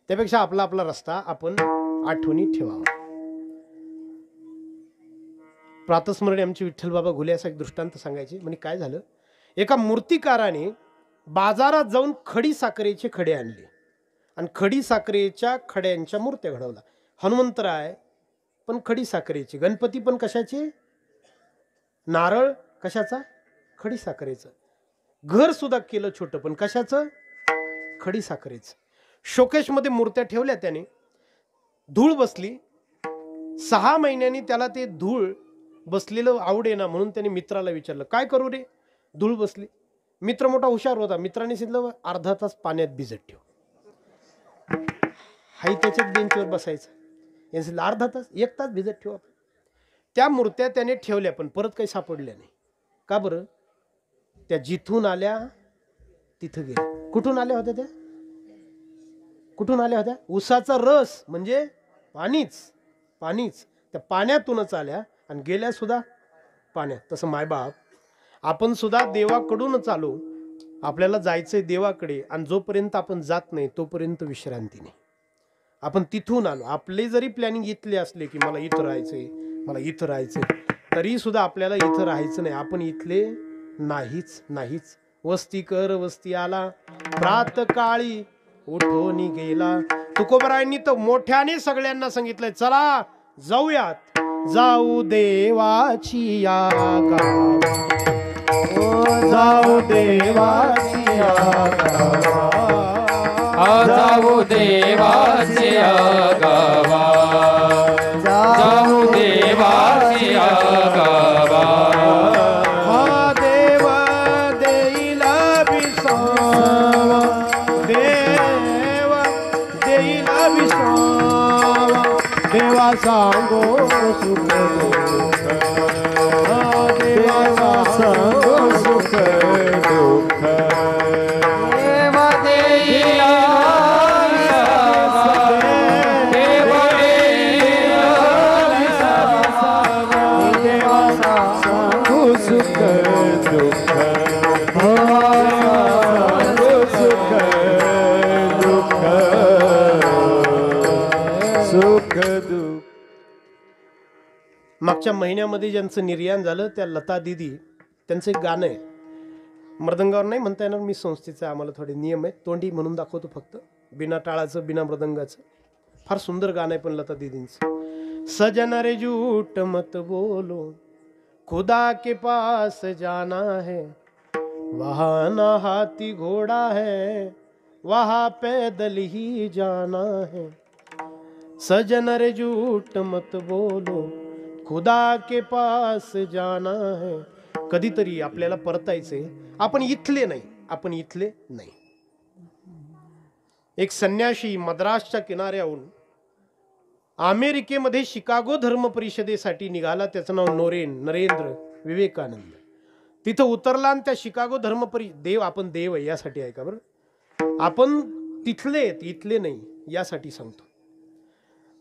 त्यापेक्षा आपला आपला रस्ता आपण आठवणी ठेवावा. प्रातस्मरणी आमचे विठ्ठल बाबा घुले असा एक दृष्टांत सांगायचे. म्हणजे काय झालं, एका मूर्तिकाराने बाजारात जाऊन खडी साखरेचे खडे आणले आणि खडी साखरेच्या खड्यांच्या मूर्त्या घडवला. हनुमंतराय पण खडी साखरेचे, गणपती पण कशाचे, नारळ कशाचा, खडी साखरेचं. घर सुद्धा केलं छोटं, पण कशाचं, खडी साखरेचं. शोकेशमध्ये मूर्त्या ठेवल्या त्याने. धूळ बसली. 6 महिन्यांनी त्याला ते धूळ बसलेलं आवडेना, म्हणून त्याने मित्राला विचारलं, काय करू रे, धूळ बसली. मित्र मोठा हुशार होता. मित्राने सांगितलं, अर्धा तास पाण्यात भिजत ठेव. हाही त्याच्यात बेंचवर बसायचं. यांनी सांगितलं अर्धा तास, 1 तास भिजत ठेवा. त्या मूर्त्या त्याने ठेवल्या, पण परत काही सापडल्या नाही. का बरं, त्या जिथून आल्या तिथं गेल्या. कुठून आल्या होत्या त्या, कुठून आल्या होत्या, उसाचा रस म्हणजे पाणीच, पाणीच त्या पाण्यातूनच आल्या आणि गेल्या सुद्धा पाण्यात. तसं मायबाप आपण सुद्धा देवाकडूनच आलो. आपल्याला जायचंय देवाकडे, आणि जोपर्यंत आपण जात नाही तोपर्यंत विश्रांती नाही. आपण तिथून आलो. आपले जरी प्लॅनिंग इथले असले की मला इथं राहायचंय, मला इथं राहायचंय, तरी सुद्धा आपल्याला इथं राहायचं नाही. आपण इथले नाहीच, नाहीच. वस्ती कर वस्ती आला, प्रातकाळी उठून गेला. तुकोबरायांनी तर मोठ्याने सगळ्यांना सांगितलंय, चला जाऊयात, जाऊ देवाची या गावा, जाऊ देवाची या गावा, जाऊ देवाच्या गावा, जाऊ देवाच्या गावा. हा देव देईल विसावा, देव देईल विसावा, देवा सांगो सुख दुःख, देवा सांगो सुख दुःख. देवा देईला सुख दुःख, सुख दुःख, सुख दुःख. मागच्या महिन्यामध्ये ज्यांचं निर्याण झालं त्या लता दिदी, त्यांचं एक गाणं आहे. मृदंगावर नाही म्हणता येणार, मी संस्थेचं, आम्हाला थोडे नियम आहेत. तोंडी म्हणून दाखवतो फक्त, बिना टाळाचं बिना मृदंगाचं. फार सुंदर गाणं आहे पण लता दीदींचं. सजन रे झूठ मत बोलो, खुदा के पास जाना है, वहाँ ना हाथी घोड़ा है, वहाँ पैदल ही जाना है. सजन रे झूठ मत बोलो, खुदा के पास जाना है. कधीतरी आपल्याला परतायचे, आपण इथले नाही, आपण इथले नाही. एक संन्याशी मद्रासच्या किनाऱ्याहून अमेरिकेमध्ये शिकागो धर्म परिषदेसाठी निघाला. त्याचं नाव नरेंद्र विवेकानंद. तिथं उतरला आणि त्या शिकागो धर्म देव, आपण देव आहे यासाठी आहे का बरं, आपण तिथले इथले नाही यासाठी सांगतो.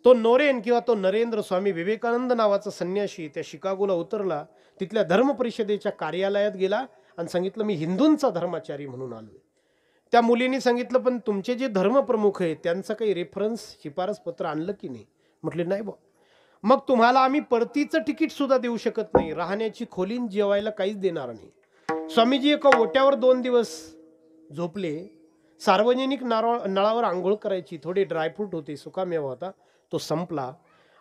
तो किंवा तो नरेंद्र स्वामी विवेकानंद नावाचा संन्याशी त्या शिकागोला उतरला. तिथल्या धर्म परिषदेच्या कार्यालयात गेला आणि सांगितलं, मी हिंदूंचा धर्माचारी म्हणून आलोय. त्या मुलीने सांगितलं, पण तुमचे जे धर्मप्रमुख आहेत त्यांचं काही रेफरन्स शिफारस पत्र आणलं की नाही. म्हटले नाही बा. मग तुम्हाला आम्ही परतीचं तिकीट सुद्धा देऊ शकत नाही, राहण्याची खोलीन, जेवायला काहीच देणार नाही. स्वामीजी एका ओट्यावर 2 दिवस झोपले. सार्वजनिक नळावर आंघोळ करायची, थोडे ड्रायफ्रूट होते, सुकामेवा होता, तो संपला.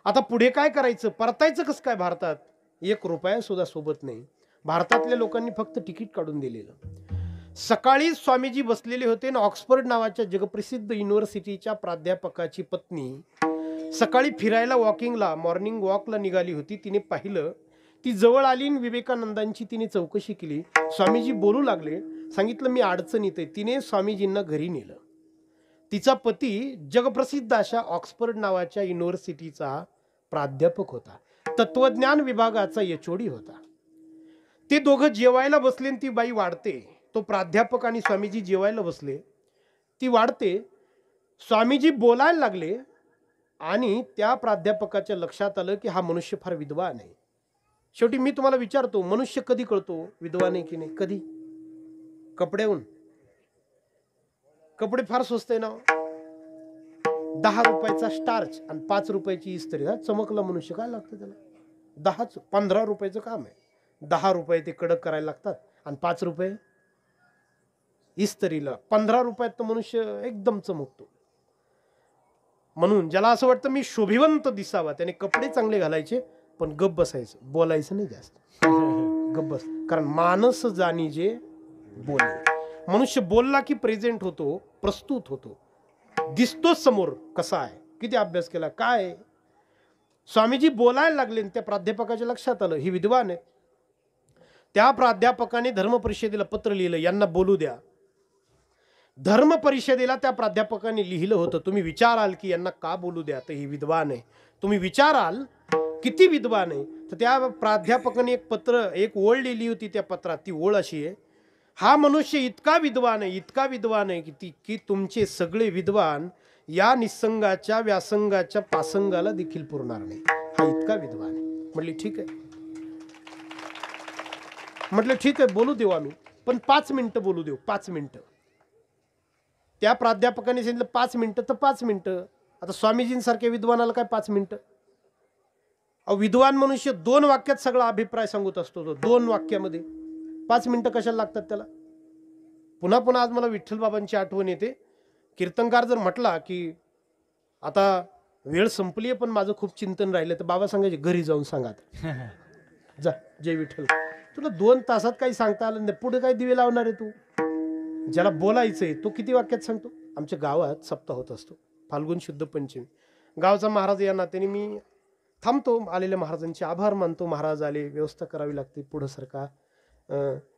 आता पुढे काय करायचं, परतायचं कसं काय भारतात. 1 रुपया सुद्धा सोबत नाही. भारतातल्या लोकांनी फक्त तिकीट काढून दिलेलं. सकाळी स्वामीजी बसलेले होते आणि ऑक्सफर्ड नावाच्या जगप्रसिद्ध युनिव्हर्सिटीच्या प्राध्यापकाची पत्नी सकाळी फिरायला वॉकिंगला, मॉर्निंग वॉकला निघाली होती. तिने पाहिलं, ती जवळ आली आणि विवेकानंदांची तिने चौकशी केली. स्वामीजी बोलू लागले. सांगितलं, मी अडचणीत आहे. तिने स्वामीजींना घरी नेलं. तिचा पती जगप्रसिद्ध अशा ऑक्सफर्ड नावाच्या युनिव्हर्सिटीचा प्राध्यापक होता, तत्वज्ञान विभागाचा एचओडी होता. ते दोघं जेवायला बसले आणि ती बाई वाढते. तो प्राध्यापक आणि स्वामीजी जेवायला बसले, ती वाढते. स्वामीजी बोलायला लागले आणि त्या प्राध्यापकाच्या लक्षात आलं की हा मनुष्य फार विद्वान आहे. शेवटी मी तुम्हाला विचारतो, मनुष्य कधी कळतो विद्वान आहे की नाही? कधी कपड्याहून. कपडे फार स्वस्त आहे ना. 10 रुपयाचा स्टार्च आणि 5 रुपयाची इस्त्री. हा चमकला मनुष्य काय लागतं त्याला. 15 रुपयाचं काम आहे. 10 रुपये ते कडक करायला लागतात आणि 5 रुपये इस्त्रीला. 15 रुपयात तर मनुष्य एकदम चमकतो. म्हणून ज्याला असं वाटतं मी शोभिवंत दिसावा त्याने कपडे चांगले घालायचे, पण गप्प बसायचं, बोलायचं नाही जास्त. गप्प बस. कारण मानस जाणी जे बोले. मनुष्य बोलला की प्रेझेंट होतो, प्रस्तुत होतो, दिसतोच समोर कसा आहे, किती अभ्यास केला, काय आहे. स्वामीजी बोलायला लागले. त्या प्राध्यापकाच्या लक्षात आलं ही विद्वान आहेत. त्या प्राध्यापकाने धर्म परिषदेला पत्र लिहिलं, यांना बोलू द्या. धर्म परिषदेला त्या प्राध्यापकाने लिहिलं होतं, तुम्ही विचाराल की यांना का बोलू द्या, तर ही विद्वान आहे. तुम्ही विचाराल किती विद्वान आहे, तर त्या प्राध्यापकाने एक पत्र, एक ओळ लिहिली होती त्या पत्रात. ती ओळ अशी आहे, हा मनुष्य इतका विद्वान आहे, इतका विद्वान आहे की तुमचे सगळे विद्वान या निसंगाच्या व्यासंगाच्या पासंगाला देखील पुरणार नाही. हा इतका विद्वान आहे. म्हटली ठीक आहे. म्हटलं ठीक आहे, बोलू देऊ आम्ही, पण 5 मिनिटं बोलू देऊ. 5 मिनिटं. त्या प्राध्यापकाने सांगितलं 5 मिनिटं तर 5 मिनिटं. आता स्वामीजींसारख्या विद्वानाला काय 5 मिनिटं. विद्वान मनुष्य 2 वाक्यात सगळा अभिप्राय सांगत असतो. तो 2 वाक्यामध्ये 5 मिनिटं कशाला लागतात त्याला. पुन्हा पुन्हा आज मला विठ्ठल बाबांची आठवण येते. कीर्तनकार जर म्हटला की आता वेळ संपली आहे पण माझं खूप चिंतन राहिलं, तर बाबा सांगायचे घरी जाऊन सांगा. जा जय विठ्ठल. तुला 2 तासात काही सांगता आलं नाही, पुढे काय दिवे लावणार आहे तू. ज्याला बोलायचंय तो किती वाक्यात सांगतो. आमच्या गावात सप्ताह होत असतो, फाल्गुन शुद्ध पंचमी. गावचा महाराज या नात्याने मी थांबतो, आलेल्या महाराजांचे आभार मानतो. महाराज आले, व्यवस्था करावी लागते, पुढं सरका,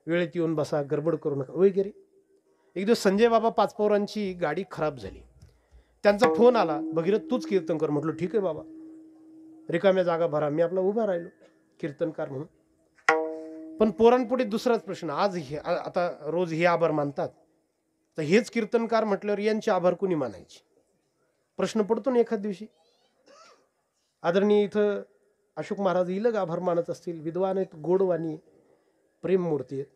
वेळेत येऊन बसा, गडबड करू नका वगैरे. एक दिवस संजय बाबा पाचपौरांची गाडी खराब झाली. त्यांचा फोन आला, भगीरथ तूच कीर्तन कर. म्हटलं ठीक आहे बाबा, रिकाम्या जागा भरा. मी आपला उभा राहिलो कीर्तनकार म्हणून. पण पोरांपुढे दुसराच प्रश्न. आज आता रोज हे आभार मानतात, तर हेच कीर्तनकार म्हटल्यावर यांचे आभार कुणी मानायचे. प्रश्न पडतो ना एखाद दिवशी. आदरणीय इथं अशोक महाराज इलग आभार मानत असतील, विद्वान आहेत, गोडवाणी, प्रेम मूर्ती आहेत.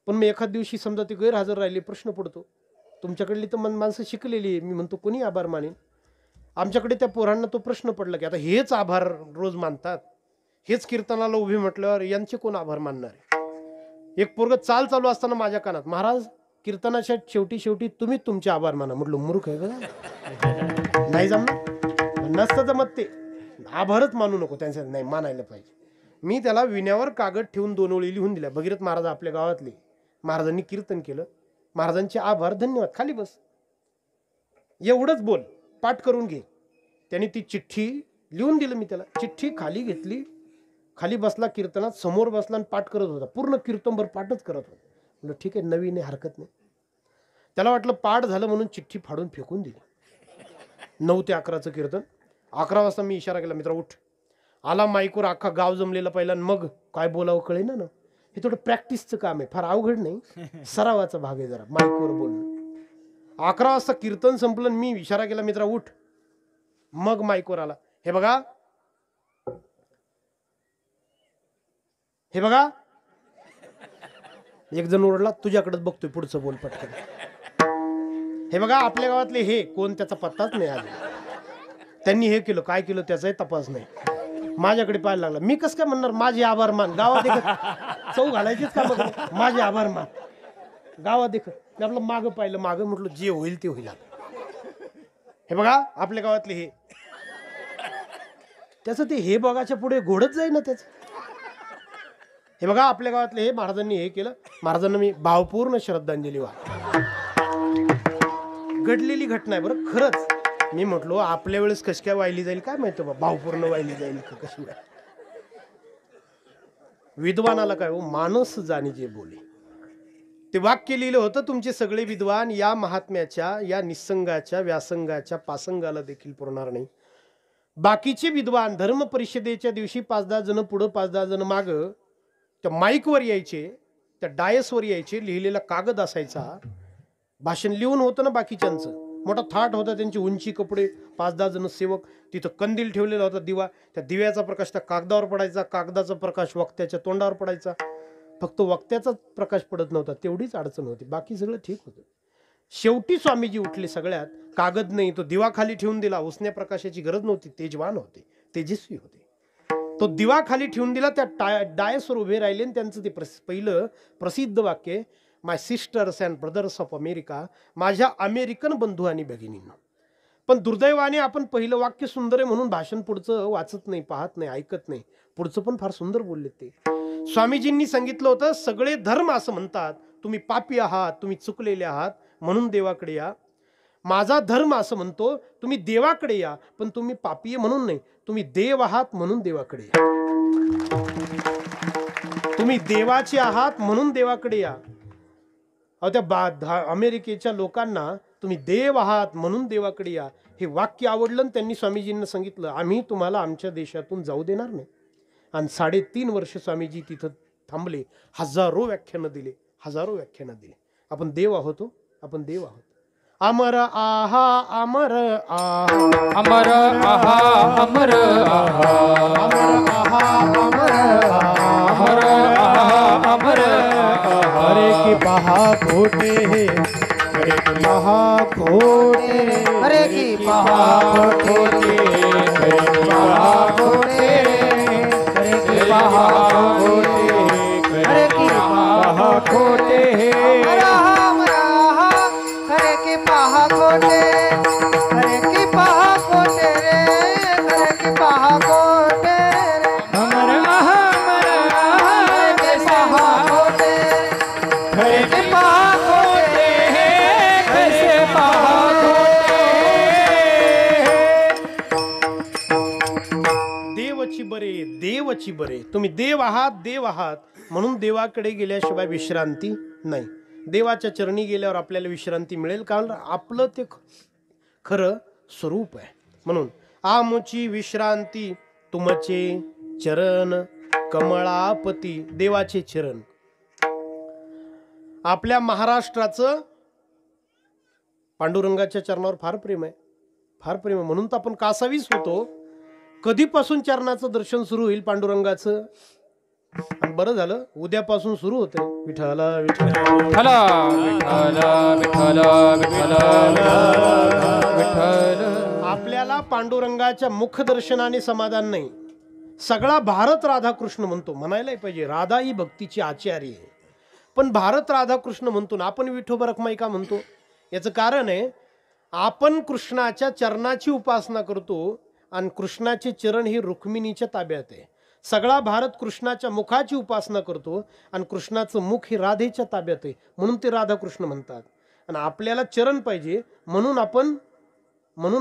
पण मी एखाद दिवशी समजा ते गैरहजर राहिले, प्रश्न पडतो. तुमच्याकडली तर माणसं शिकलेली आहे, मी म्हणतो कोणी आभार मानेन. आमच्याकडे त्या पोरांना तो प्रश्न पडला की आता हेच आभार रोज मानतात, हेच कीर्तनाला उभे म्हटल्यावर यांचे कोण आभार मानणार आहे. एक पोरग चालू असताना माझ्या कानात, महाराज कीर्तनाच्या शेवटी तुम्ही तुमचे आभार माना. म्हटलं मूर्ख आहे का, नाही जमणार. नसतं जमत ते. आभारच मानू नको त्यांच्या, नाही मानायला पाहिजे. मी त्याला विण्यावर कागद ठेवून 2 ओळी लिहून दिल्या. भगीरथ महाराज आपल्या गावातले, महाराजांनी कीर्तन केलं, महाराजांचे आभार, धन्यवाद, खाली बस, एवढंच बोल, पाठ करून घे. त्यांनी ती चिठ्ठी लिहून दिलं. मी त्याला चिठ्ठी खाली घेतली, खाली बसला, कीर्तनात समोर बसला आणि पाठ करत होता. पूर्ण कीर्तनभर पाठच करत होता. म्हटलं ठीक आहे, नवीन आहे, हरकत नाही. त्याला वाटलं पाठ झालं म्हणून चिठ्ठी फाडून फेकून दिली. 9 ते 11चं कीर्तन. 11 वाजता मी इशारा केला, मित्रा उठ. आला माईकवर, अख्खा गाव जमलेला पहिला. मग काय बोलावं कळेना ना. हे थोडं प्रॅक्टिसचं काम आहे, फार अवघड नाही, सरावाचा भाग आहे जरा माईकवर बोलणं. 11 वाजता कीर्तन संपलं, मी इशारा केला, मित्रा उठ. मग माईकवर आला, हे बघा, हे बघा. एक जण ओरडला, तुझ्याकडेच बघतोय, पुढचं बोल पटकन. हे बघा, आपल्या गावातले हे कोण, त्याचा पत्ताच नाही आज. त्यांनी हे केलं, काय केलं त्याचाही तपास नाही. माझ्याकडे पाहायला लागला. मी कसं काय म्हणणार माझे आभार मान. गावात देखत चौ घालायचीच का मग, माझे आभार मान गावात देखत. मी आपलं मागं पाहिलं, मागं म्हटलं जे होईल ते होईल. हे बघा आपल्या गावातले हे, त्याचं ते हे बघाच्या पुढे घोडत जाईल ना त्याचं. हे बघा आपल्या गावातले हे, महाराजांनी हे केलं. महाराजांना मी भावपूर्ण श्रद्धांजली वाहतो. घडलेली घटना आहे बरं, खरंच. मी म्हटलो आपल्या वेळेस कशी काय वाहिली जाईल काय माहिती बा, भावपूर्ण वाहिली जाईल का कशी. विद्वानाला काय हो, मानस जाणी जे बोले. ते वाक्य लिहिलं होतं, तुमचे सगळे विद्वान या महात्म्याच्या, या निसंगाच्या व्यासंगाच्या पासंगाला देखील पुरणार नाही. बाकीचे विद्वान धर्म परिषदेच्या दिवशी 5-10 जण पुढं, 5-10 जण मागं, त्या माईकवर यायचे, त्या डायसवर यायचे, लिहिलेला कागद असायचा, भाषण लिहून होतं ना बाकीच्यांचं. मोठा थाट होता, त्यांची उंची, कपडे, 5-10 जण सेवक. तिथं कंदील ठेवलेला होता, दिवा. त्या दिव्याचा प्रकाश त्या कागदावर पडायचा, कागदाचा प्रकाश वक्त्याच्या तोंडावर पडायचा. फक्त वक्त्याचाच प्रकाश पडत नव्हता, तेवढीच अडचण होती, बाकी सगळं ठीक होतं. शेवटी स्वामीजी उठले. सगळ्यात कागद नाही, तो दिवा खाली ठेवून दिला. उसण्या प्रकाशाची गरज नव्हती, तेजवान होते, तेजस्वी होते. तो दिवा खाली ठेवून दिला. त्या डायसवर उभे राहिले आणि त्यांचं ते पहिलं प्रसिद्ध वाक्य, my sisters and brothers of America, माझ्या अमेरिकन बंधू आणि भगिनींना. पण दुर्दैवाने आपण पहिलं वाक्य सुंदर आहे म्हणून भाषण पुढचं वाचत नाही, पाहत नाही, ऐकत नाही. पुढचं पण फार सुंदर बोलले ते. स्वामीजींनी सांगितलं होतं, सगळे धर्म असं म्हणतात तुम्ही पापी आहात, तुम्ही चुकलेले आहात म्हणून देवाकडे या. माझा धर्म असं म्हणतो तुम्ही देवाकडे या, पण तुम्ही पापी म्हणून नाही, तुम्ही देव आहात म्हणून देवाकडे या. तुम्ही देवाचे आहात म्हणून देवाकडे या. अहो त्या अमेरिकेच्या लोकांना तुम्ही देव आहात म्हणून देवाकडे या हे वाक्य आवडलं आणि त्यांनी स्वामीजींना सांगितलं, आम्ही तुम्हाला आमच्या देशातून जाऊ देणार नाही. आणि 3.5 वर्ष स्वामीजी तिथं थांबले. हजारो व्याख्यानं दिले, हजारो व्याख्यानं दिले. आपण देव आहोत, आपण देव आहोत. अमर आहा अमर आहा, अमर आहा अमर आहा, अमर आहा अमर आहा, अमर आहा अमर आहा. हरे की पहा खोटे हे, हरे की पहा खोटे, हरे की पहा खोटे, हरे की पहा खोटे, हरे की पहा खोटे, हरे की पहा खोटे, हरे की पहा खोटे, हरे की पहा खोटे रे, हरे की पहा खोटे रे. अमर आहा अमर आहा, हरे की पहा खोटे, हरे की पहा खोटे, कैसे पहा देवची बरे, देवची बरे. तुम्ही देव आहात, देव आहात म्हणून देवाकडे गेल्याशिवाय विश्रांती नाही. देवाच्या चरणी गेल्यावर आपल्याला विश्रांती मिळेल, कारण आपलं ते खरं स्वरूप आहे. म्हणून आमची विश्रांती तुमचे चरण कमळापती. देवाचे चरण. आपल्या महाराष्ट्राचं पांडुरंगाच्या चरणावर फार प्रेम आहे, फार प्रेम आहे. म्हणून तर आपण कासावीस होतो. कधीपासून चरणाचं दर्शन सुरू होईल पांडुरंगाचं? आणि बरं झालं उद्यापासून सुरू होते. विठ्ठला विठ्ठला विठ्ठला विठ्ठला विठ्ठला विठ्ठल. आपल्याला पांडुरंगाच्या मुखदर्शनाने समाधान नाही. सगळा भारत राधाकृष्ण म्हणतो, म्हणायलाही पाहिजे. राधा ही भक्तीची आचार्य आहे, पण भारत राधाकृष्ण म्हणतो ना आपण विठोबा रखमाई का म्हणतो? याचं कारण आहे, आपण कृष्णाच्या चरणाची उपासना करतो आणि कृष्णाचे चरण ही रुक्मिणीच्या ताब्यात आहे. सगळा भारत कृष्णाच्या मुखाची उपासना करतो आणि कृष्णाचं मुख ही राधेच्या ताब्यात आहे, म्हणून ते राधाकृष्ण म्हणतात. आणि आपल्याला चरण पाहिजे म्हणून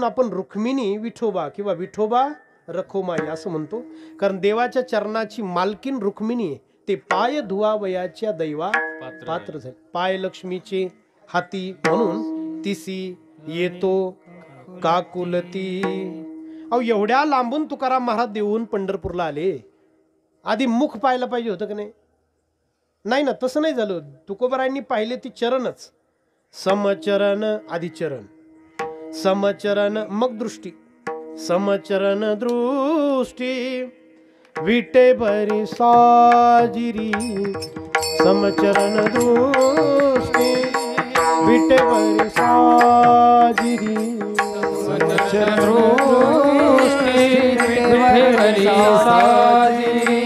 आपण रुक्मिणी विठोबा किंवा विठोबा रखोमाई असं म्हणतो. कारण देवाच्या चरणाची मालकीन रुक्मिणी आहे. ते पाय धुवावयाच्या दैवा पात्र झाले. पाय लक्ष्मीचे हाती म्हणून तिसी येतो काकुलती. अहो एवढ्या लांबून तुकाराम महाराज देऊन पंढरपूरला आले. आधी मुख पाहायला पाहिजे होतं की नाही? नाही ना, तसं नाही झालं. तुकोबारायांनी पाहिले ती चरणच. समचरण आधी चरण, समचरण मग दृष्टी, समचरण दृष्टी विटे भरी साजिरी. समचरण दृष्टी विटे भरी साजिरी. समचरण दृष्टी विटे भरी साजिरी.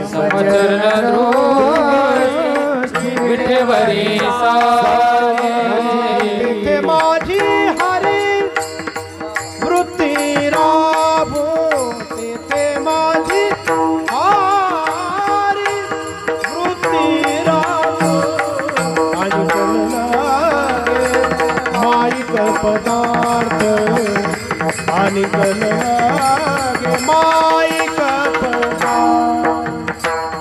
समचरण दृष्टी विटे भरी साजिरी. विठे माझी हरी वृत्ती राभो, तेथे माझी हरी वृत्ती राभो. आणि कलनागे माईक पदार्थ, आणि कलनागे माईक पदार्थ.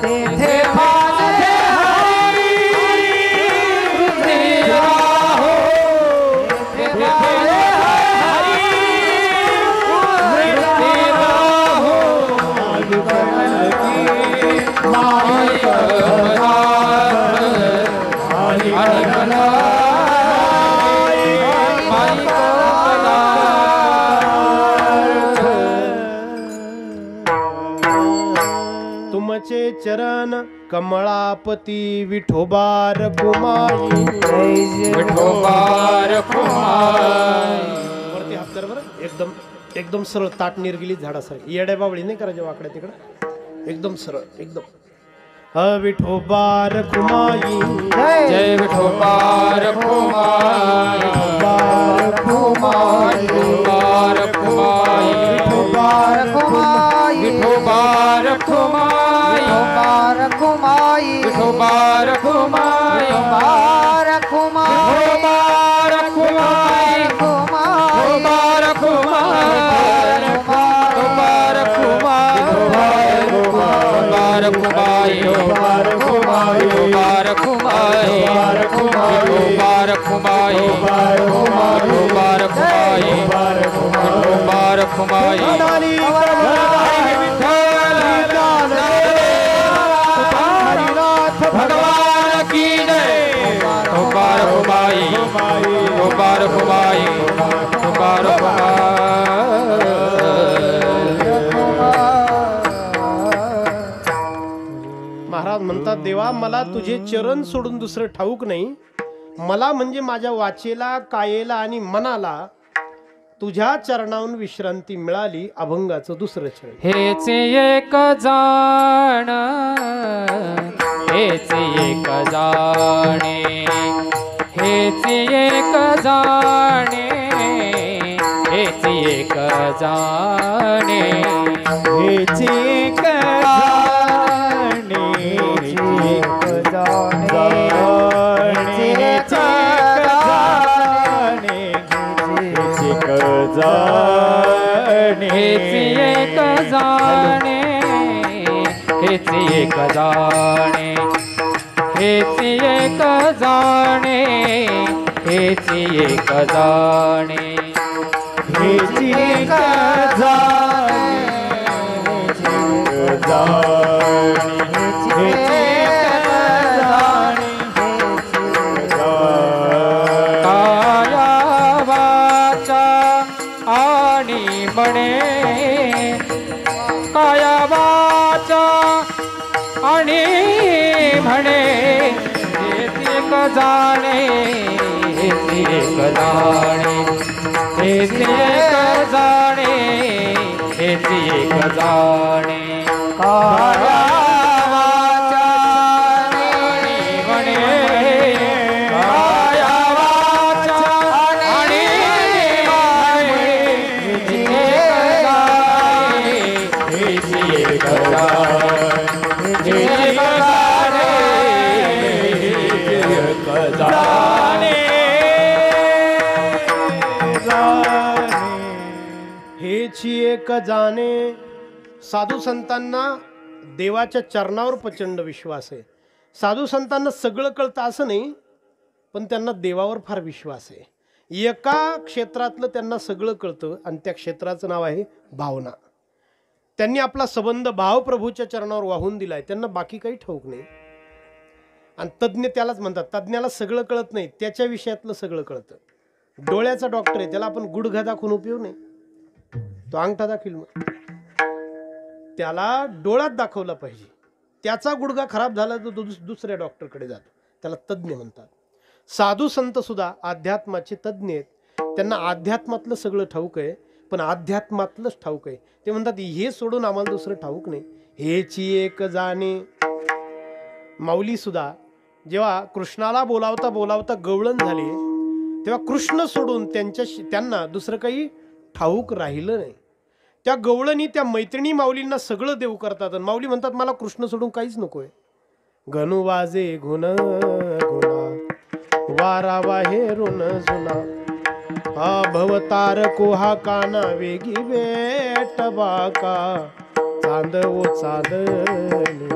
तेथे माझे हरी वृत्ती राहो, तेथे माझे हरी वृत्ती राहो. आणि कलनागे माईक पदार्थ, आणि कलनागे माईक पदार्थ. कमळापती विठोबा रखुमाई. विठोबा रखुमाई. वरती हात कर बरं. एकदम एकदम सरळ ताट निर्गिली झाडासारखी. येड्या बावळी नाही करायच्या वाकड्या तिकडं. एकदम सरळ एकदम. विठोबा रखुमाई. जय विठोबा रखुमाई. विठोबा रखुमाई. विठोबा रखुमाई. विठोबा रखुमाई. विठोबा रखुमाई. विठोबा रखुमाई. विठोबा रखुमाई. विठोबा रखुमाई. विठोबा रखुमाई. विठोबा रखुमाई. विठोबा रखुमाई. विठोबा रखुमाई. विठोबा रखुमाई. विठोबा रखुमाई. विठोबा रखुमाई. विठोबा रखुमाई. विठोबा रखुमाई. भगवान की जय. विठोबा रखुमाई. विठोबा रखुमाई. विठोबा महाराज म्हणतात, देवा मला तुझे चरण सोडून दुसरं ठाऊक नाही. मला म्हणजे माझ्या वाचेला, कायेला आणि मनाला तुझ्या चरणावरून विश्रांती मिळाली. अभंगाचं दुसरं चरण. हेच एक जाण. हेच एक जाणे. हेच एक जाणे. हेच एक जाणे. हेच एक जाणे. हेच जाणे. हेच जाणे. हेच एक जाणे. हेच एक जाणे. हेच एक जाणे. हेच एक जाणे. हेच एक जाणे. काया वाचा आणि म्हणे. काया वाचा आणि म्हणे. हेच एक जाणे. हेच एक जाणे. हेच एक जाणे. हेच एक जाणे. काया वाचा आणि म्हणे. काया वाचा आणि म्हणे. हेच एक जाणे. हेच एक जाणे. हेच एक जाणे. हेच एक जाणे. हेची एक जाणे. साधू संतांना देवाच्या चरणावर प्रचंड विश्वास आहे. साधू संतांना सगळं कळतं असं नाही, पण त्यांना देवावर फार विश्वास आहे. एका क्षेत्रातलं त्यांना सगळं कळतं आणि त्या क्षेत्राचं नाव आहे भावना. त्यांनी आपला संबंध भावप्रभूच्या चरणावर वाहून दिलाय. त्यांना बाकी काही ठाऊक नाही. आणि तज्ज्ञ त्यालाच म्हणतात. तज्ज्ञाला सगळं कळत नाही, त्याच्या विषयातलं सगळं कळतं. डोळ्याचा डॉक्टर आहे, त्याला आपण गुडघा दाखवून उपयोग नाही. तो अंगठा दाखवील. मग त्याला डोळ्यात दाखवला पाहिजे. त्याचा गुडघा खराब झाला तर तो दुसऱ्या डॉक्टरकडे जातो. त्याला तज्ज्ञ म्हणतात. साधू संत सुद्धा अध्यात्माचे तज्ज्ञ आहेत. त्यांना अध्यात्मातलं सगळं ठाऊक आहे, पण अध्यात्मातलंच ठाऊक आहे. ते म्हणतात हे सोडून आम्हाला दुसरं ठाऊक नाही. हेची एक जाणे. माऊली सुद्धा जेव्हा कृष्णाला बोलावता बोलावता गवळण झाली, तेव्हा कृष्ण सोडून त्यांना दुसरं काही ठाऊक राहिलं नाही. त्या गवळणी त्या मैत्रिणी माऊलींना सगळं देव करतात. आणि माऊली म्हणतात मला कृष्ण सोडून काहीच नकोय. गणू वाजे गुण गुणा वारा बाहेरून जुना. हा भवतार कोहा काना वेगी बेट बाका. चांद ओ चांदणी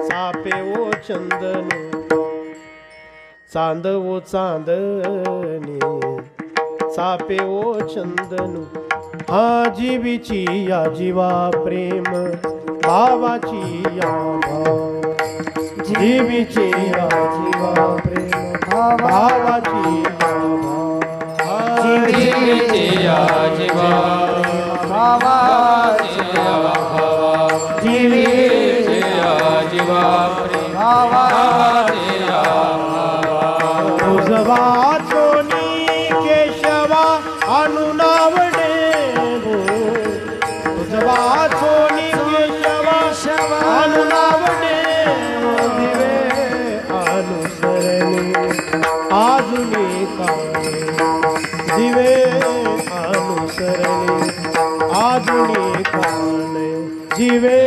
सापे ओ चंदनी. चांद ओ चांदनी सापे ओ चंदनू. हा जीवीची या जीवा प्रेम भावाची या भाव. जीवीची या जीवा प्रेम भावाची या भाव. जीवीची या जीवा भावाची या भावा. जीवीची या जीवा आणून आवडे तुझ वाचोनी केशवा आणून आवडे दिवे अनुसरणी आजुनी काळे दिवे अनुसरणी आजुनी काळे दिवे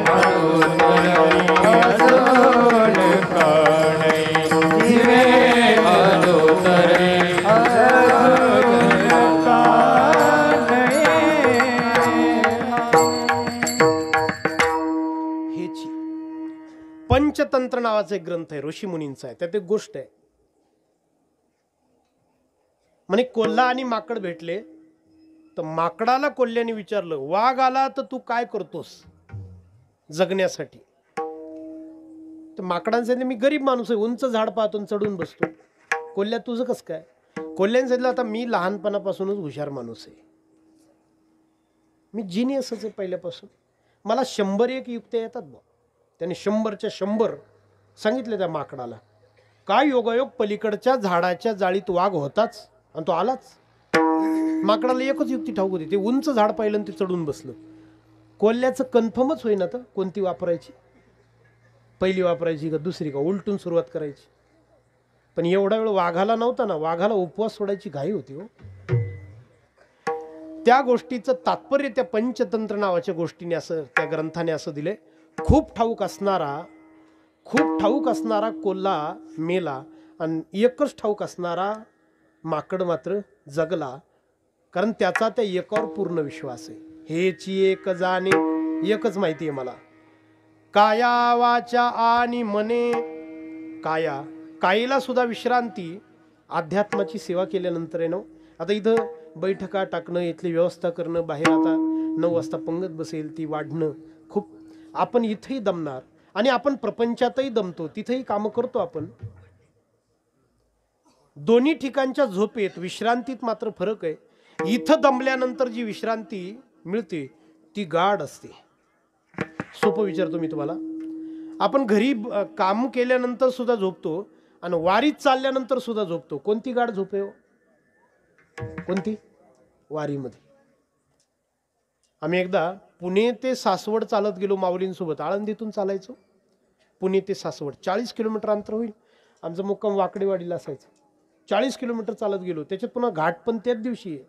अनुसरणी अजून काळे दिवे अनुसरणी हेची पंचतंत्र नावाचा एक ग्रंथ आहे, ऋषी मुनींचा आहे. त्यात एक गोष्ट आहे म्हणे, कोल्हा आणि माकड भेटले तर माकडाला कोल्ह्याने विचारलं, वाघ आला तर तू काय करतोस जगण्यासाठी? तर माकडाने सांगितलं, मी गरीब माणूस आहे, उंच झाड पाहतो आणि चढून बसतो. कोल्ह्या तुझं कसं काय? कोल्ह्याने सांगितलं, आता मी लहानपणापासूनच हुशार माणूस आहे, मी जिनियसच आहे पहिल्यापासून, मला 101 युक्त्या येतात बा. त्याने 100च्या 100 सांगितले त्या माकडाला. काय योगायोग, पलीकडच्या झाडाच्या जाळीत वाघ होताच आणि तो आलाच. माकडाला एकच युक्ती ठाऊक होती, ते उंच झाड पाहिलं आणि ते चढून बसलं. कोल्ह्याचं कन्फर्मच होईना तर कोणती वापरायची, पहिली वापरायची का दुसरी, का उलटून सुरुवात करायची. पण एवढा वेळ वाघाला नव्हता ना, वाघाला उपवास सोडायची घाई होती हो. त्या गोष्टीचं तात्पर्य त्या पंचतंत्र नावाच्या गोष्टीने असं, त्या ग्रंथाने असं दिले, खूप ठाऊक असणारा कोल्हा मेला आणि एकच ठाऊक असणारा माकड मात्र जगला, कारण त्याचा त्या एकावर पूर्ण विश्वास आहे. हेची एक जाणे, एकच माहिती आहे मला, काया वाचा आणि मने. कायेला सुद्धा विश्रांती अध्यात्माची सेवा केल्यानंतर आहे ना. आता इथं बैठका टाकणं, इथली व्यवस्था करणं, बाहेर आता 9 वाजता पंगत बसेल ती वाढणं, खूप आपण इथंही दमणार आणि आपण प्रपंचातही दमतो, तिथेही कामं करतो आपण. दोन्ही ठिकाणच्या झोपेत विश्रांतीत मात्र फरक आहे. इथं दमल्यानंतर जी विश्रांती मिळते ती गाढ असते. सोपं विचारतो मी तुम्हाला, आपण घरी काम केल्यानंतर सुद्धा झोपतो आणि वारीत चालल्यानंतर सुद्धा झोपतो, कोणती गाढ झोप आहे हो? कोणती? वारीमध्ये. आम्ही एकदा पुणे ते सासवड चालत गेलो माऊलींसोबत, आळंदीतून चालायचो पुणे ते सासवड, 40 किलोमीटर अंतर होईल. आमचं मुक्काम वाकडेवाडीला असायचं. 40 किलोमीटर चालत गेलो, त्याच्यात पुन्हा घाट पण त्याच दिवशी आहे.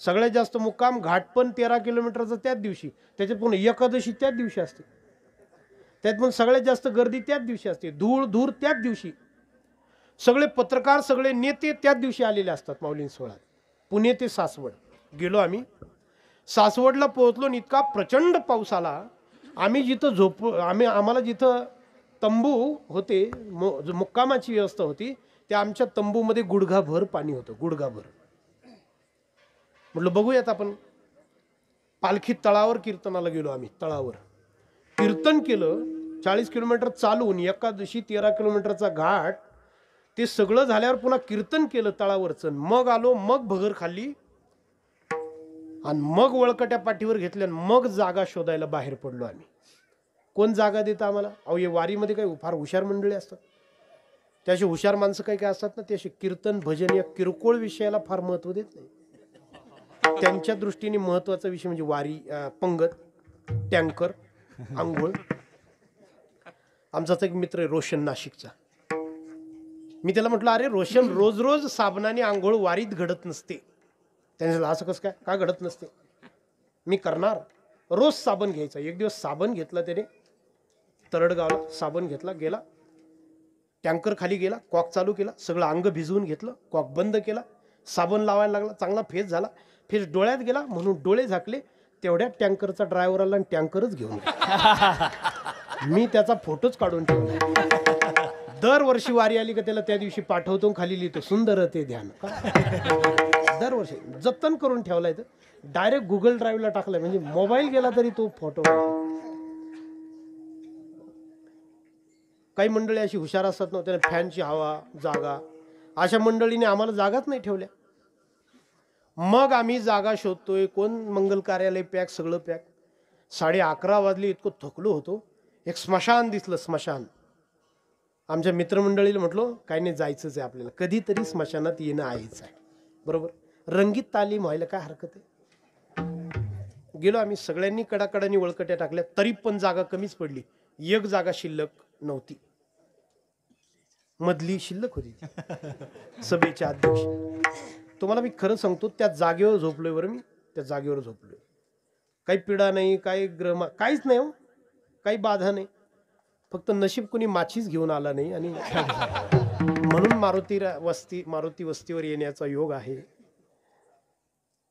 सगळ्यात जास्त मुक्काम घाट पण 13 किलोमीटरचा त्याच दिवशी, त्याच्यात पुन्हा एकादशी त्याच दिवशी असते, त्यात पण सगळ्यात जास्त गर्दी त्याच दिवशी असते, धूळ धूर त्याच दिवशी, सगळे पत्रकार सगळे नेते त्याच दिवशी आलेले असतात माऊलीं सोहळ्यात. पुणे ते सासवड गेलो आम्ही. सासवडला पोहोचलो आणि इतका प्रचंड पाऊस आला. आम्ही जिथं आम्हाला जिथं तंबू होते, मुक्कामाची व्यवस्था होती, त्या आमच्या तंबूमध्ये गुडघाभर पाणी होतं, गुडघाभर. म्हटलं बघूयात आपण. पालखी तळावर कीर्तनाला गेलो आम्ही. तळावर कीर्तन केलं, 40 किलोमीटर चालून, एकादशी 13 किलोमीटरचा घाट, ते सगळं झाल्यावर पुन्हा कीर्तन केलं तळावरचं. मग आलो, मग भगर खाल्ली आणि मग वळकट्या पाठीवर घेतल्या, मग जागा शोधायला बाहेर पडलो आम्ही. कोण जागा देतं आम्हाला? अहो, हे वारीमध्ये काही फार हुशार मंडळी असतात, त्याशी हुशार माणसं काही काय असतात ना, ते असे कीर्तन भजन या किरकोळ विषयाला फार महत्व देत नाही. त्यांच्या दृष्टीने महत्वाचा विषय म्हणजे वारी, पंगत, टँकर, आंघोळ. आमचाच एक मित्र आहे रोशन, नाशिकचा. मी त्याला म्हटलं, अरे रोशन, रोज रोज साबणाने आंघोळ वारीत घडत नसते. त्याने असं कसं काय घडत नसते? मी करणार. रोज साबण घ्यायचा. एक दिवस साबण घेतला त्याने, तरडगावला साबण घेतला, गेला टँकर खाली गेला, कॉक चालू केला, सगळं अंग भिजवून घेतलं, कॉक बंद केला, साबण लावायला लागला, चांगला फेस झाला, फेस डोळ्यात गेला म्हणून डोळे झाकले. तेवढ्यात टँकरचा ड्रायव्हर आला आणि टँकरच घेऊन गेला. मी त्याचा फोटोच काढून ठेवला. दरवर्षी वारी आली का त्याला त्या दिवशी पाठवतो, खाली लिहितो, सुंदर ते ध्यान. दरवर्षी जतन करून ठेवलाय, तर डायरेक्ट गुगल ड्राईव्हला टाकलाय, म्हणजे मोबाईल गेला तरी तो फोटो. काही मंडळी अशी हुशार असतात ना, त्याला फॅनची हवा, जागा, अशा मंडळीने आम्हाला जागाच नाही ठेवल्या. मग आम्ही जागा शोधतोय, कोण मंगल कार्यालय पॅक, सगळं पॅक. 11:30 वाजले, इतकं थकलो होतो. एक स्मशान दिसलं, स्मशान. आमच्या मित्रमंडळीला म्हटलो, काही नाही, जायचंच आहे आपल्याला, कधीतरी स्मशानात येणं आहेच आहे, बरोबर. रंगीत तालीम व्हायला काय हरकत आहे? गेलो आम्ही सगळ्यांनी कडाकडानी वळकट्या टाकल्या, तरी पण जागा कमीच पडली. एक जागा शिल्लक नव्हती, मधली शिल्लक होती सभेच्या अध्यक्ष. तुम्हाला मी खरं सांगतो, त्या जागेवर झोपलोय बरं मी, त्या जागेवर झोपलोय. काही पिढा नाही, काही ग्रह, काहीच नाही हो, काही बाधा नाही. फक्त नशीब कोणी माचीच घेऊन आला नाही आणि म्हणून मारुती वस्तीवर येण्याचा योग आहे.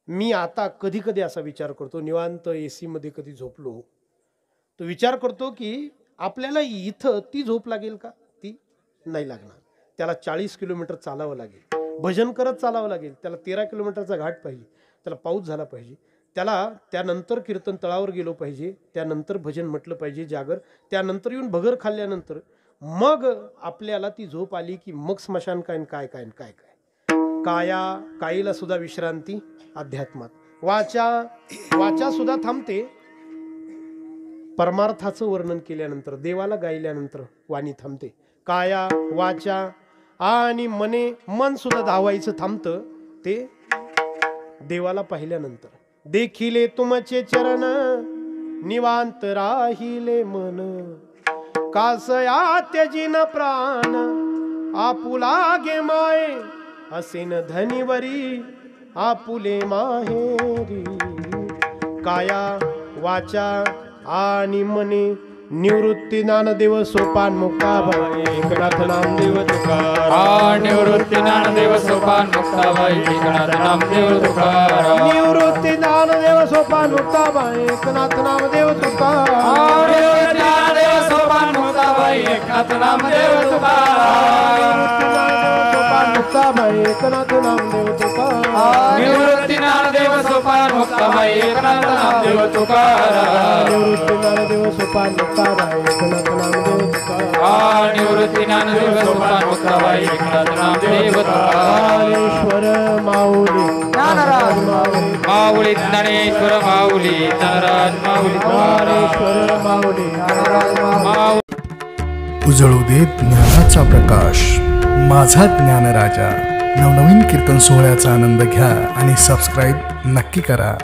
मी आता कधी कधी असा विचार करतो, निवांत AC मध्ये कधी झोपलो तो विचार करतो की आपल्याला इथं ती झोप लागेल का? ती नाही लागणार. त्याला 40 किलोमीटर चालावं लागेल, भजन करत चालावं लागेल. त्याला 13 किलोमीटरचा घाट पाहिजे, त्याला पाऊस झाला पाहिजे, त्याला त्यानंतर कीर्तन तळावर गेलो पाहिजे, त्यानंतर भजन म्हटलं पाहिजे, जागर, त्यानंतर येऊन भगर खाल्ल्यानंतर मग आपल्याला ती झोप आली की मग स्मशान काय काय काय काय काय. काईला सुद्धा विश्रांती अध्यात्मात. वाचा सुद्धा थांबते. परमार्थाचं वर्णन केल्यानंतर, देवाला गायल्यानंतर वाणी थांबते. काया, वाचा आणि मने, मन सुद्धा धावायचं थांबतं ते देवाला पाहिल्यानंतर. देखिले तुमचे चरण निवांत राहिले मन, कासया त्यजिन प्राण आपुला गे माये, असेन धनिवरी आपुले माहेरी. काया, वाचा आणि मने निवृत्ती ज्ञानदेव सोपान मुक्ताबाई एकनाथ नामदेव तुकाराम. निवृत्ती ज्ञानदेव सोपान मुक्ताबाई एकनाथ नामदेव तुकाराम. निवृत्ती ज्ञानदेव सोपान मुक्ताबाई एकनाथ नामदेव तुकाराम. ज्ञानदेव सोपान मुक्ताबाई एकनाथ नामदेव तुकाराम. मुक्ताबाई एकनाथ नामदेव तुकाराम. निवृत्ती ज्ञानदेव सोपान मुक्ताबाई एकनाथ नामदेव तुकाराम. निवृत्ती ज्ञानदेव सोपान मुक्ताबाई एकनाथ नामदेव तुकाराम. निवृत्ती ज्ञानदेव सोपान मुक्ताबाई एकनाथ नामदेव तुकाराम. ज्ञानेश्वर माऊली ज्ञानराज माऊली, माऊली ज्ञानेश्वर माऊली ज्ञानराज माऊली ज्ञानेश्वर माऊली ज्ञानराज माऊली. उजळू देत ज्ञानाचा प्रकाश, माझा ज्ञानराजा. नवनवीन कीर्तन सोहळ्याचा आनंद घ्या आणि सबस्क्राईब नक्की करा.